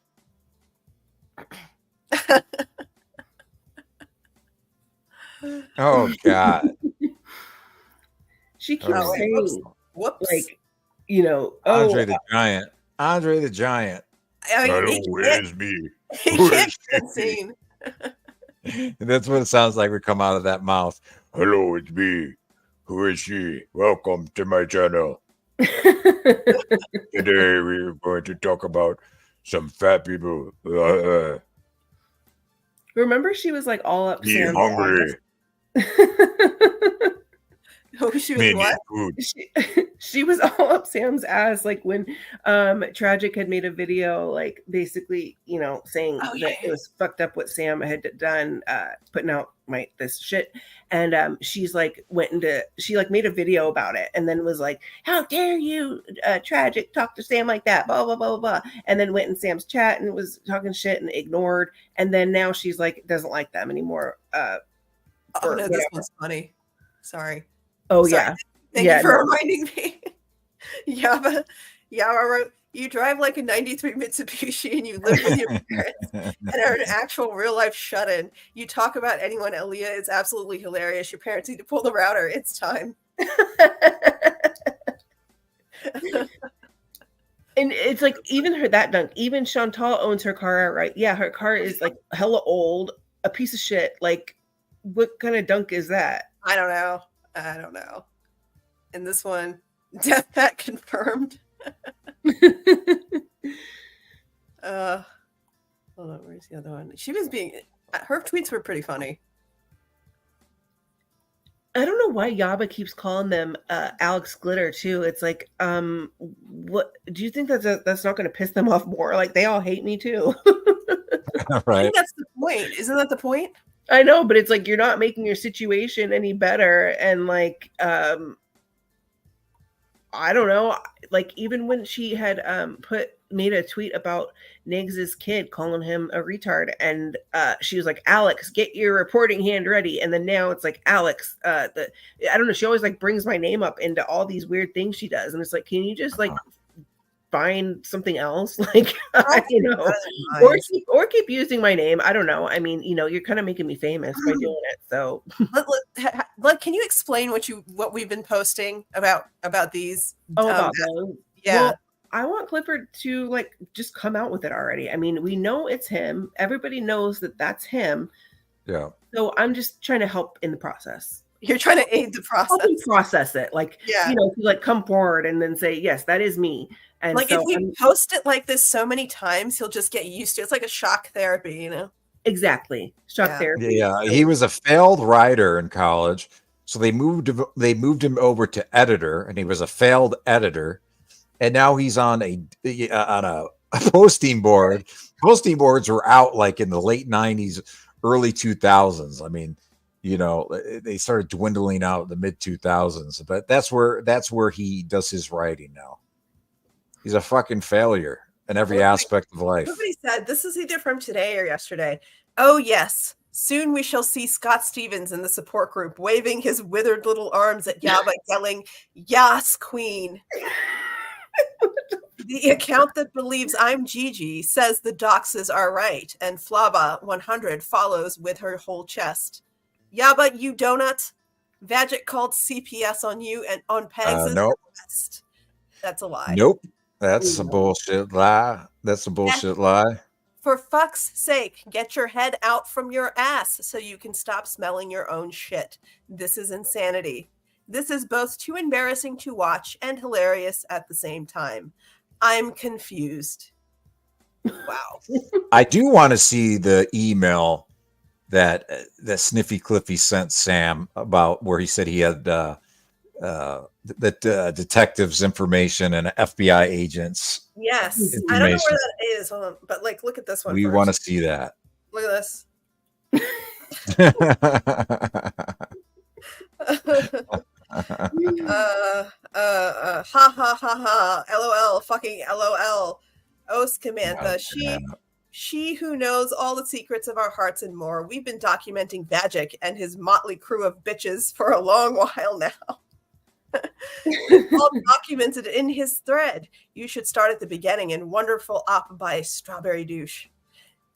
Oh God. She keeps saying, whoops. Like, you know, Andre the Giant. Andre the Giant. Hello, it's me. Who is she? And that's what it sounds like. We come out of that mouth. Hello, it's me. Who is she? Welcome to my channel. Today we're going to talk about some fat people. Remember, she was like all up. Be hungry. She was what? She was all up Sam's ass, like when Tragic had made a video, like basically, you know, saying that it was fucked up what Sam had done, putting out this shit, and she's like she made a video about it, and then was like, "How dare you, Tragic, talk to Sam like that?" Blah blah blah blah, and then went in Sam's chat and was talking shit and ignored, and then now she's like doesn't like them anymore. This one's funny. Sorry. Oh, sorry. yeah. Thank you for reminding me. Yaba wrote, you drive like a 93 Mitsubishi and you live with your parents and are an actual real life shut-in. You talk about anyone, Aaliyah. It's absolutely hilarious. Your parents need to pull the router. It's time. And it's like even her that dunk, even Chantal owns her car outright. Yeah, her car is like hella old, a piece of shit. Like, what kind of dunk is that? I don't know. And this one, death pat confirmed. Hold on, where's the other one? She was her tweets were pretty funny. I don't know why Yaba keeps calling them Alex Glitter too. It's like, what do you think that's not going to piss them off more? Like they all hate me too. Right. I think that's the point. Isn't that the point? I know, but it's like you're not making your situation any better. And like, I don't know. Like even when she had made a tweet about Niggs's kid, calling him a retard, and she was like, "Alex, get your reporting hand ready." And then now it's like Alex. I don't know. She always like brings my name up into all these weird things she does, and it's like, can you just like find something else, like you know, or keep using my name? I don't know. I mean, you know, you're kind of making me famous by doing it. So, can you explain what we've been posting about these? About those? Yeah. Well, I want Clifford to like just come out with it already. I mean, we know it's him. Everybody knows that that's him. Yeah. So I'm just trying to help in the process. You're trying to aid the process. Help me process it. Like, you know, like come forward and then say, yes, that is me. And like, so if we post it like this so many times, he'll just get used to it. It's like a shock therapy, you know? Exactly. Shock therapy. Yeah. He was a failed writer in college. So they moved him over to editor, and he was a failed editor. And now he's on a posting board. Posting boards were out like in the late 90s, early 2000s. I mean, you know, they started dwindling out in the mid 2000s, but that's where he does his writing now. He's a fucking failure in every aspect of life. Somebody said, this is either from today or yesterday. Oh, yes. Soon we shall see Scott Stevens in the support group waving his withered little arms at Yaba, yelling, "Yas, queen." The account that believes I'm Gigi says the doxes are right, and Flaba 100 follows with her whole chest. Yaba, you donut. Vagic called CPS on you and on Pegs is nope. the best. That's a lie. Nope. That's a bullshit lie. That's a bullshit lie. For fuck's sake, get your head out from your ass so you can stop smelling your own shit. This is insanity. This is both too embarrassing to watch and hilarious at the same time. I'm confused. Wow. I do want to see the email that Sniffy Cliffy sent Sam about where he said he had detectives' information and FBI agents. Yes. I don't know where that is, but like, look at this one. We want to see that. Look at this. Ha ha ha ha. LOL. Fucking LOL. Oh, Scamantha. She who knows all the secrets of our hearts and more. We've been documenting Vagic and his motley crew of bitches for a long while now. All documented in his thread. You should start at the beginning and wonderful op by Strawberry Douche.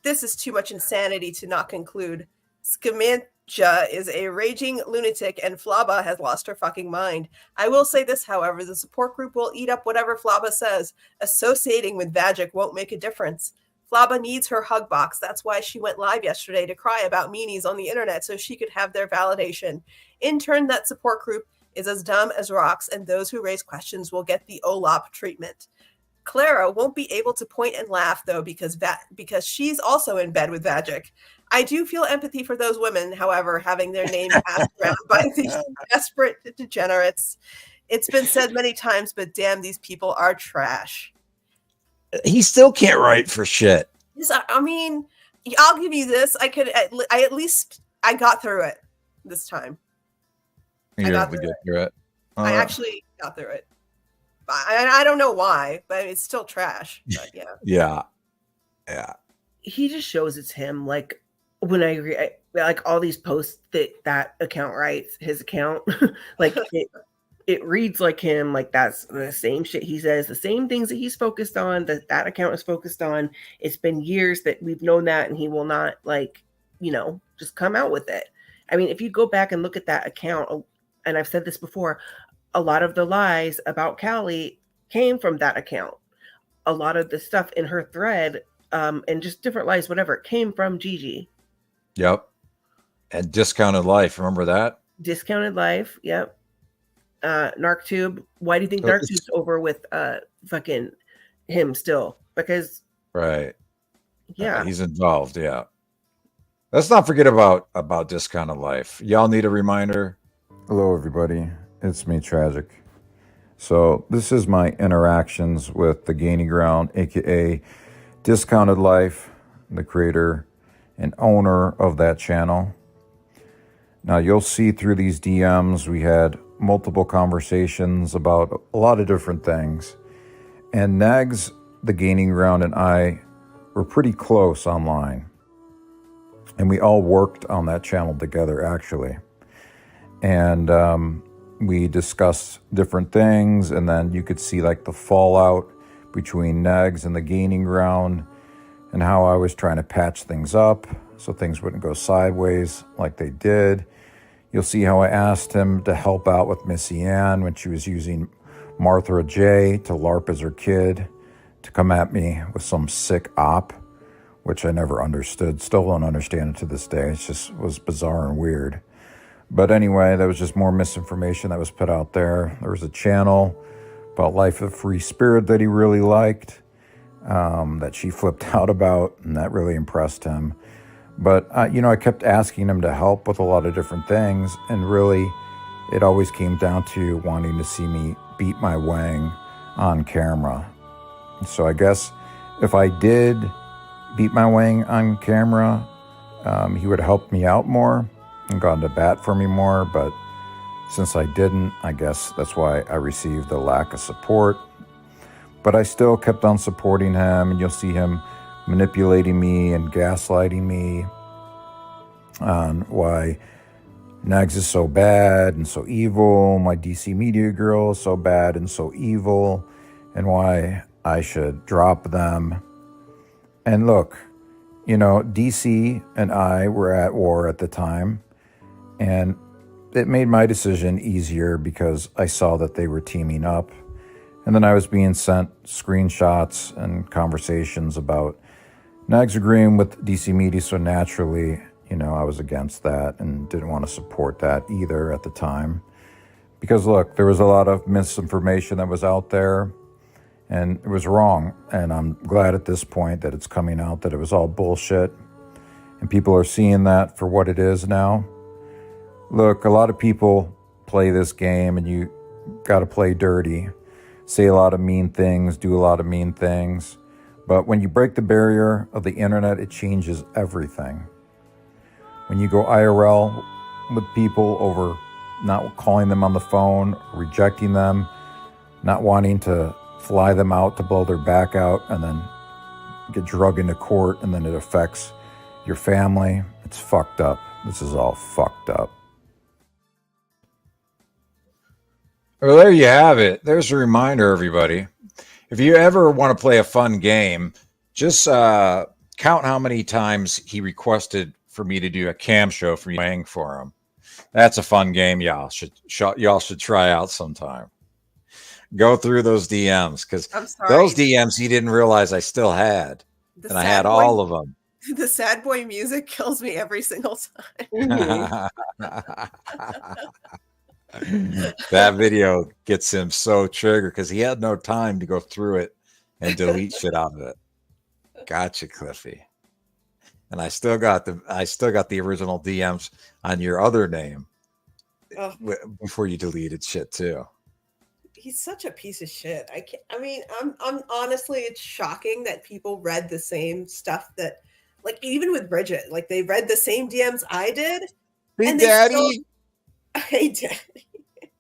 This is too much insanity to not conclude. Scamantha is a raging lunatic and Flaba has lost her fucking mind. I will say this, however, the support group will eat up whatever Flaba says. Associating with Vagic won't make a difference. Flaba needs her hug box. That's why she went live yesterday to cry about meanies on the internet so she could have their validation. In turn, that support group is as dumb as rocks, and those who raise questions will get the OLOP treatment. Clara won't be able to point and laugh, though, because she's also in bed with Vagic. I do feel empathy for those women, however, having their name passed around by these desperate degenerates. It's been said many times, but damn, these people are trash. He still can't write for shit. I mean, I'll give you this. I at least got through it this time. I actually got through it. I don't know why, but it's still trash. But yeah. Yeah. He just shows it's him. Like when I like all these posts that account writes, his account, like it reads like him. Like that's the same shit he says, the same things that he's focused on, that account is focused on. It's been years that we've known that, and he will not just come out with it. I mean, if you go back and look at that account, and I've said this before, a lot of the lies about Callie came from that account. A lot of the stuff in her thread, and just different lies, whatever, came from Gigi. Yep. And Discounted Life. Remember that? Discounted Life. Yep. NarcTube. Why do you think NarcTube's over with fucking him still? Because right. Yeah. He's involved. Yeah. Let's not forget about Discounted Life. Y'all need a reminder. Hello, everybody. It's me, Tragic. So this is my interactions with the Gaining Ground, aka Discounted Life, the creator and owner of that channel. Now you'll see through these DMs, we had multiple conversations about a lot of different things. And Nags, the Gaining Ground, and I were pretty close online. And we all worked on that channel together, actually. And we discussed different things, and then you could see like the fallout between Nags and the Gaining Ground and how I was trying to patch things up so things wouldn't go sideways like they did. You'll see how I asked him to help out with Missy Ann when she was using Martha J to LARP as her kid to come at me with some sick op, which I never understood. Still don't understand it to this day. It just was bizarre and weird. But anyway, that was just more misinformation that was put out there. There was a channel about Life of Free Spirit that he really liked, that she flipped out about, and that really impressed him. But, I kept asking him to help with a lot of different things, and really, it always came down to wanting to see me beat my wang on camera. So I guess if I did beat my wang on camera, he would have helped me out more and gone to bat for me more, but since I didn't, I guess that's why I received a lack of support. But I still kept on supporting him, and you'll see him manipulating me and gaslighting me. on why Nags is so bad and so evil, why DC Media Girl is so bad and so evil, and why I should drop them. And look, you know, DC and I were at war at the time, and it made my decision easier because I saw that they were teaming up. And then I was being sent screenshots and conversations about Nags agreeing with DC Media, so naturally, you know, I was against that and didn't want to support that either at the time. Because look, there was a lot of misinformation that was out there, and it was wrong. And I'm glad at this point that it's coming out that it was all bullshit. And people are seeing that for what it is now. Look, a lot of people play this game, and you got to play dirty. Say a lot of mean things, do a lot of mean things. But when you break the barrier of the internet, it changes everything. When you go IRL with people over not calling them on the phone, rejecting them, not wanting to fly them out to blow their back out and then get drugged into court, and then it affects your family, it's fucked up. This is all fucked up. Well, there you have it. There's a reminder, everybody. If you ever want to play a fun game, just count how many times he requested for me to do a cam show for you for him. That's a fun game y'all should try out sometime. Go through those DMs, because those DMs he didn't realize I still had. And I had all of them. The sad boy music kills me every single time. That video gets him so triggered because he had no time to go through it and delete shit out of it. Gotcha, Cliffy. And I still got the original DMs on your other name before you deleted shit too. He's such a piece of shit. I'm honestly, it's shocking that people read the same stuff that, like, even with Bridget, like, they read the same DMs I did. Hey, Daddy. Hey, Daddy.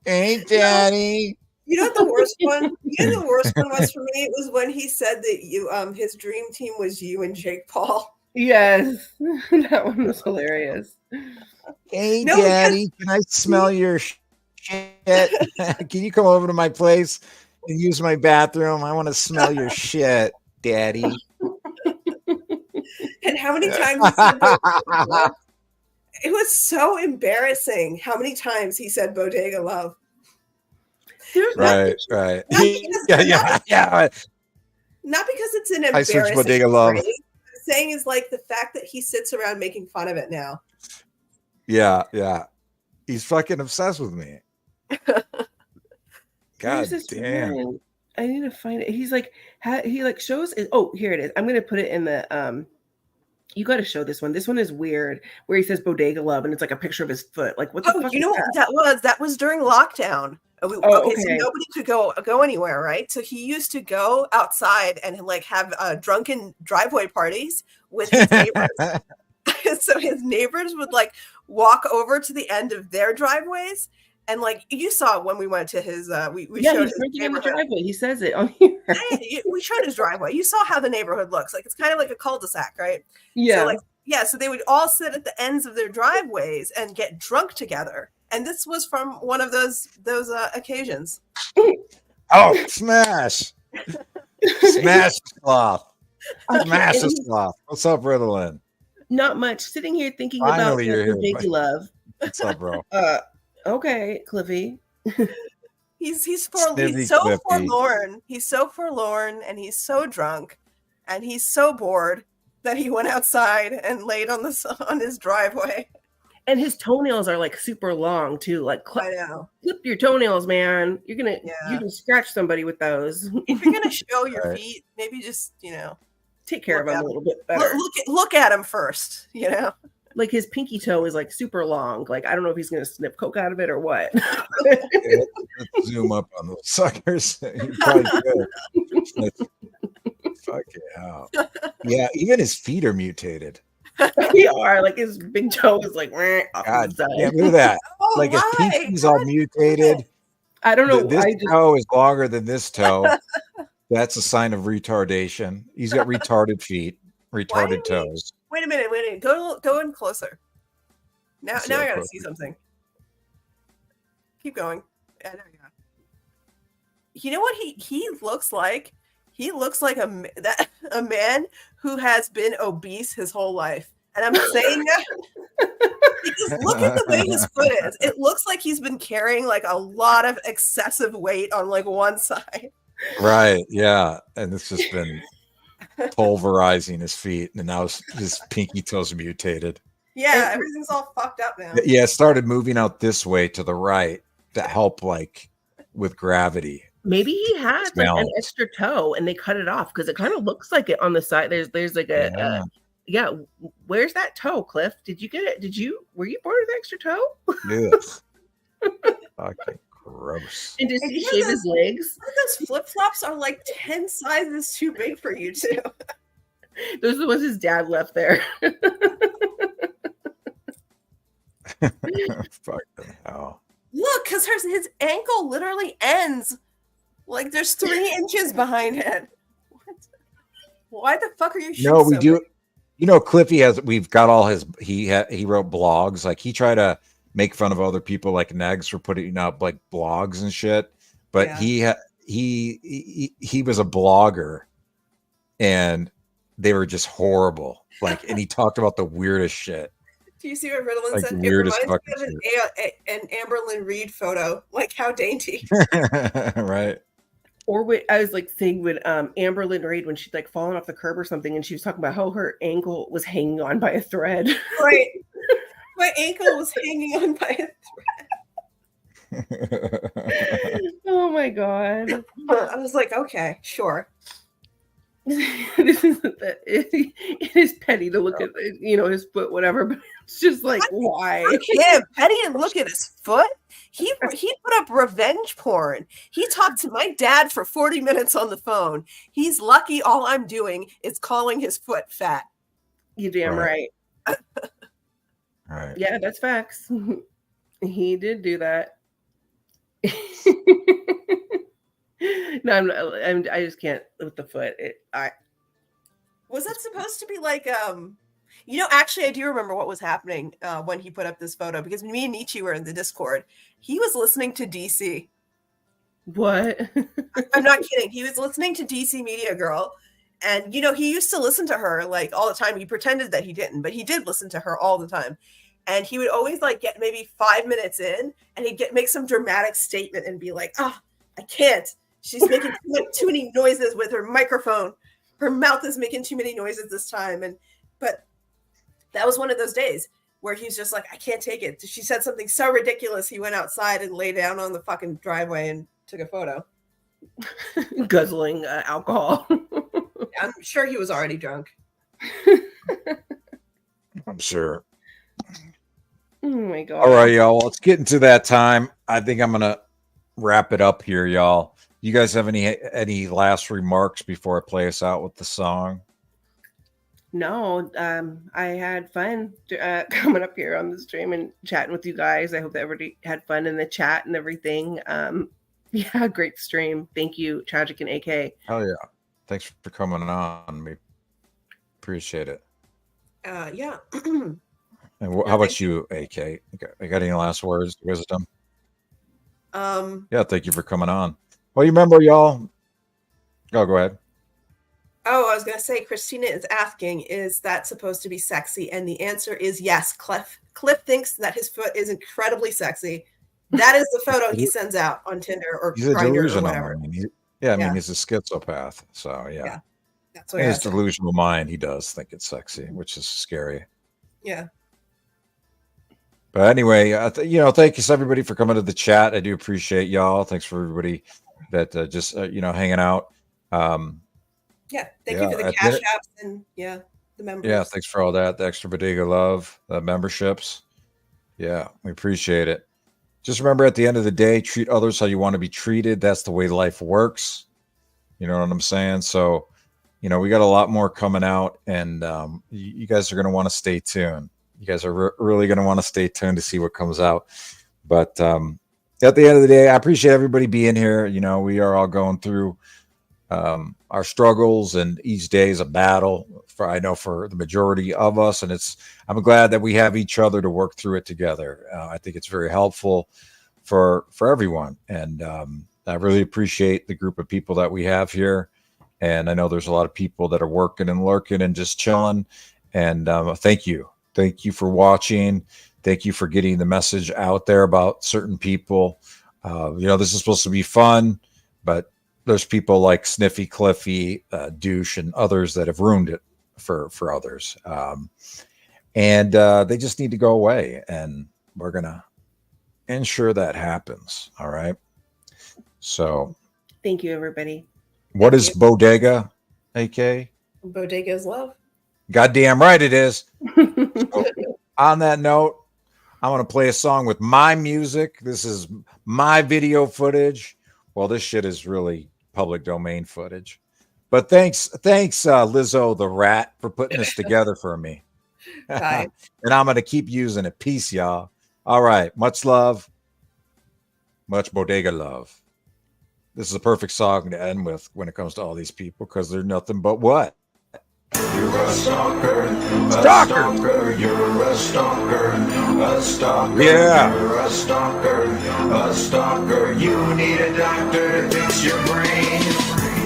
Hey, Daddy. You know what the worst one? You know the worst one was for me? It was when he said that you, his dream team was you and Jake Paul. Yes, that one was hilarious. Hey, Daddy, can I smell your shit? Can you come over to my place and use my bathroom? I want to smell your shit, Daddy. And how many times he said that? It was so embarrassing how many times he said Bodega love. Right. Yeah. Not because it's an I searched embarrassing Bodega love. phrase. I'm saying is like the fact that he sits around making fun of it now. Yeah. He's fucking obsessed with me. God damn. One? I need to find it. He's like, he like shows it. Oh, here it is. I'm gonna put it in the you got to show this one. This one is weird, where he says Bodega love, and it's like a picture of his foot. Like, what the fuck? You know what that was? That was during lockdown. Okay. So nobody could go anywhere, right? So he used to go outside and like have drunken driveway parties with his neighbors. So his neighbors would like walk over to the end of their driveways, and like you saw when we went to his, we showed his neighborhood. Driveway. He says it on here. We showed his driveway. You saw how the neighborhood looks like. It's kind of like a cul-de-sac, right? Yeah. So so they would all sit at the ends of their driveways and get drunk together. And this was from one of those occasions. Oh, smash! Smash cloth. Smash this cloth. What's up, Ritalin? Not much. Sitting here thinking Finally, about you're here, Bodega love. What's up, bro? Okay, Cliffy. He's so Cliffy. forlorn. He's so forlorn, and he's so drunk, and he's so bored that he went outside and laid on his driveway. And his toenails are like super long too. Like, I know. Clip your toenails, man. You can scratch somebody with those. If you're gonna show your feet, maybe just take care of them a little bit better. Look at him first. Like his pinky toe is like super long. Like, I don't know if he's gonna snip coke out of it or what. Let's zoom up on those suckers. You probably could. Fuck hell. Yeah, even his feet are mutated. They are. Like his big toe is like God damn, look at that. Like his pinky's all mutated. I don't know. This toe is longer than this toe. That's a sign of retardation. He's got retarded feet, retarded toes. Wait a minute. Go in closer. Now I gotta see something. Keep going. Yeah, there you go. You know what he looks like? He looks like a man who has been obese his whole life. And I'm saying that because look at the way his foot is. It looks like he's been carrying like a lot of excessive weight on like one side. Right. Yeah. And it's just been pulverizing his feet. And now his pinky toes mutated. Yeah. Everything's all fucked up now. Yeah. It started moving out this way to the right to help like with gravity. Maybe he had like an extra toe and they cut it off because it kind of looks like it on the side. There's like a where's that toe, Cliff? Did you get it? Were you born with an extra toe? Yeah. Fucking gross. And does he shave his legs? Those flip-flops are like 10 sizes too big for you too. Those are the ones his dad left there. Fucking hell. Look, because his ankle literally ends like there's 3 inches behind it. What? Why the fuck are you shooting? No, we do. You know, Cliffy we've got all his, he wrote blogs. Like he tried to make fun of other people like Negs for putting out like blogs and shit. But he was a blogger and they were just horrible. Like, and he talked about the weirdest shit. Do you see what Riddle Like said? the weirdest It reminds me of an Amberlynn Reed photo. Like how dainty. Right. Or I was like saying with Amberlynn Reid when she'd like fallen off the curb or something, and she was talking about how her ankle was hanging on by a thread. Right. My ankle was hanging on by a thread. Oh my god. I was like, okay, sure. It is petty to look at, his foot, whatever, but it's just like, why? Yeah, petty and look at his foot. He put up revenge porn. He talked to my dad for 40 minutes on the phone. He's lucky all I'm doing is calling his foot fat. You damn right. Right. Yeah, that's facts. He did do that. No, I just can't with the foot. Was that supposed to be like actually I do remember what was happening when he put up this photo, because me and Nietzsche were in the Discord. He was listening to DC. What? I'm not kidding. He was listening to DC Media Girl, and he used to listen to her like all the time. He pretended that he didn't, but he did listen to her all the time. And he would always like get maybe 5 minutes in, and he'd make some dramatic statement and be like, "Oh, I can't. She's making too many noises with her microphone. Her mouth is making too many noises this time." But that was one of those days where he's just like, "I can't take it." She said something so ridiculous. He went outside and lay down on the fucking driveway and took a photo. Guzzling alcohol. I'm sure he was already drunk. I'm sure. Oh my god. All right, y'all. Let's get into that time. I think I'm gonna wrap it up here, y'all. You guys have any last remarks before I play us out with the song? No, I had fun coming up here on the stream and chatting with you guys. I hope that everybody had fun in the chat and everything. Yeah, great stream. Thank you, Tragic and AK. Oh yeah, thanks for coming on. We appreciate it. Yeah. And how about you, AK? You got any last words, wisdom? Yeah, thank you for coming on. Well, you remember, y'all. Oh, go ahead. Oh, I was gonna say, Christina is asking, is that supposed to be sexy? And the answer is yes. Cliff thinks that his foot is incredibly sexy. That is the photo he sends out on Tinder or Grindr or whatever. I mean, he's a schizopath. So yeah. That's what in his delusional mind, he does think it's sexy, which is scary. Yeah. But anyway, thank you everybody for coming to the chat. I do appreciate y'all. Thanks for everybody that just hanging out. Yeah, thank you for the cash apps and the members. Yeah, thanks for all that. The extra Bodega love, the memberships. Yeah, we appreciate it. Just remember, at the end of the day, treat others how you want to be treated. That's the way life works. You know what I'm saying? So, we got a lot more coming out, and you guys are going to want to stay tuned. You guys are really going to want to stay tuned to see what comes out. But at the end of the day, I appreciate everybody being here. We are all going through our struggles, and each day is a battle I know for the majority of us. And I'm glad that we have each other to work through it together. I think it's very helpful for everyone. And I really appreciate the group of people that we have here. And I know there's a lot of people that are working and lurking and just chilling. And thank you. Thank you for watching. Thank you for getting the message out there about certain people. This is supposed to be fun, but there's people like Sniffy Cliffy, Douche, and others that have ruined it for others. And they just need to go away. And we're going to ensure that happens. All right. So thank you, everybody. What is Bodega, AK? Bodega is love. Goddamn right it is. So, on that note, I want to play a song with my music. This is my video footage. Well, this shit is really public domain footage. But thanks, Lizzo the Rat, for putting this together for me. And I'm going to keep using it. Peace, y'all. All right. Much love. Much Bodega love. This is a perfect song to end with when it comes to all these people, because they're nothing but what? You're a stalker. Stalker. You're a stalker. A stalker. Yeah. You're a stalker. A stalker. You need a doctor to fix your brain.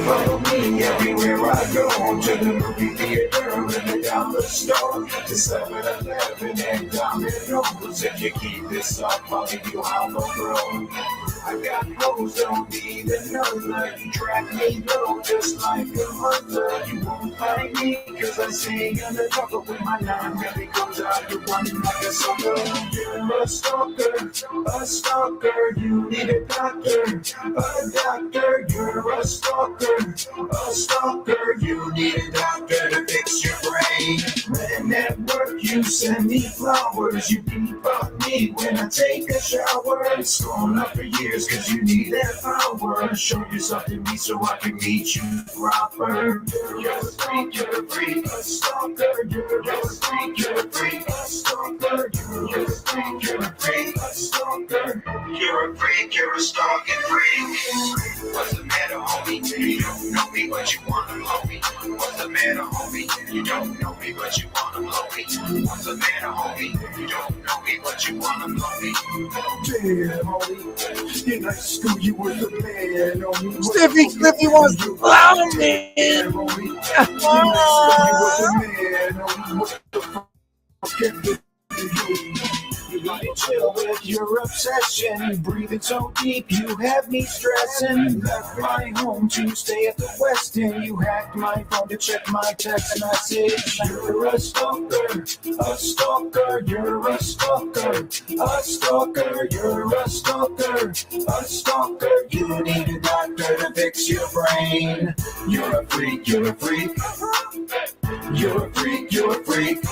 Follow me everywhere I go, to the movie theater and the dollar store, to 7-Eleven and Domino's. If you keep this up, I'll give you hollow bro. I got hoes, don't need another. You track me low just like a mother. You won't find me cause I sing undercover with my 9 really goes out. You running like a sucker. You're a stalker, a stalker. You need a doctor, a doctor. You're a stalker. A stalker, you need a doctor to fix your brain. When at work you send me flowers, you keep up me when I take a shower. It's going up for years cause you need that power. Show yourself to me so I can meet you proper. You're a freak, you're a freak, a stalker. You're a freak, you're a freak, a stalker. You're a freak, you're a freak, a stalker. You're a freak, you're a stalking freak. What's the matter, homie? You don't know me, but you wanna blow me. What's the matter, homie? You don't know me, but you wanna blow me. What's the matter, homie? You don't know me, but you wanna blow me. Damn, homie. In high school, you were the man, homie. Sniffy Cliffy wants to blow me. In high school, you were the man, homie. What the fuck can you do? You gotta chill with your obsession. You breathe it so deep, you have me stressing. Left my home to stay at the West End. You hacked my phone to check my text message. You're a stalker, a stalker. You're a stalker, a stalker. You're a stalker, a stalker. You need a doctor to fix your brain. You're a freak, you're a freak. You're a freak, you're a freak.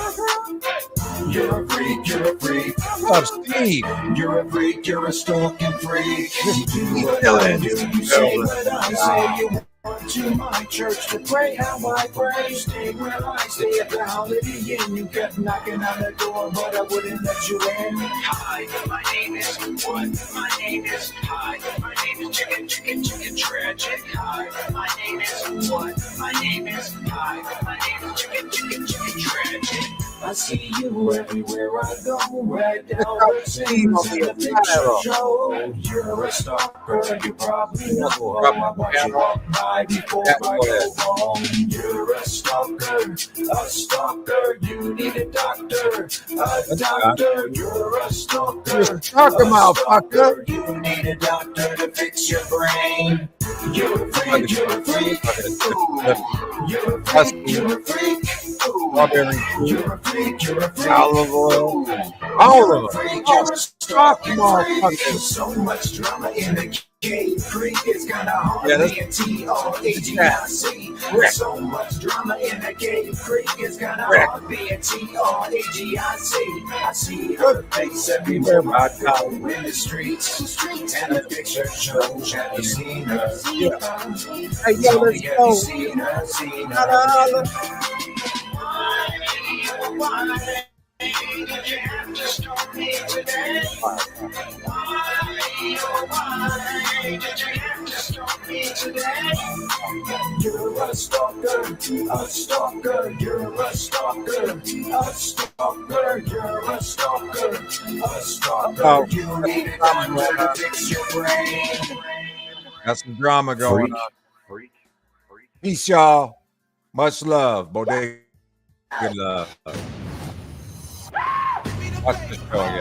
You're a freak, you're a freak. Love Steve. You're a freak, you're a stalking freak. You do what I do, you say what I say. You want to my church to pray how I pray. Stay where I stay at the Holiday Inn. You kept knocking on the door, but I wouldn't let you in. Hi, my name is what? My name is hi. My name is Chicken Tragic. Hi, my name is what? My name is hi. My name is Chicken Tragic. I see you everywhere I go, right down the scenes in the picture show. You're a stalker, you probably know. I watch you walk by before I go home. You're a stalker, you need a doctor, a doctor. You're a stalker, motherfucker. You need a doctor to fix your brain. You're a freak, you're a freak. You're a freak, you're a freak. You're a freak, you're a freak. Olive oil. All of them. Stop, motherfucker. So much drama in the Cave Creek. It's kinda hard to be a T-R-A-G-I-C. So much drama in the Cave Creek. It's kinda hard to be a T-R-A-G-I-C. I see her face everywhere I go in the streets. And the picture shows, have you seen her? Hey, yo, let's go. Have you seen her? Seen her? Why did you have to stop me today? Why did you have to stop me? You're a stalker, a stalker, you're a stalker, a stalker, you're a stalker, a stalker. You need a doctor to fix your brain. Got some drama going on. Peace, y'all. Much love. Bodega. Good love. Watch the show again.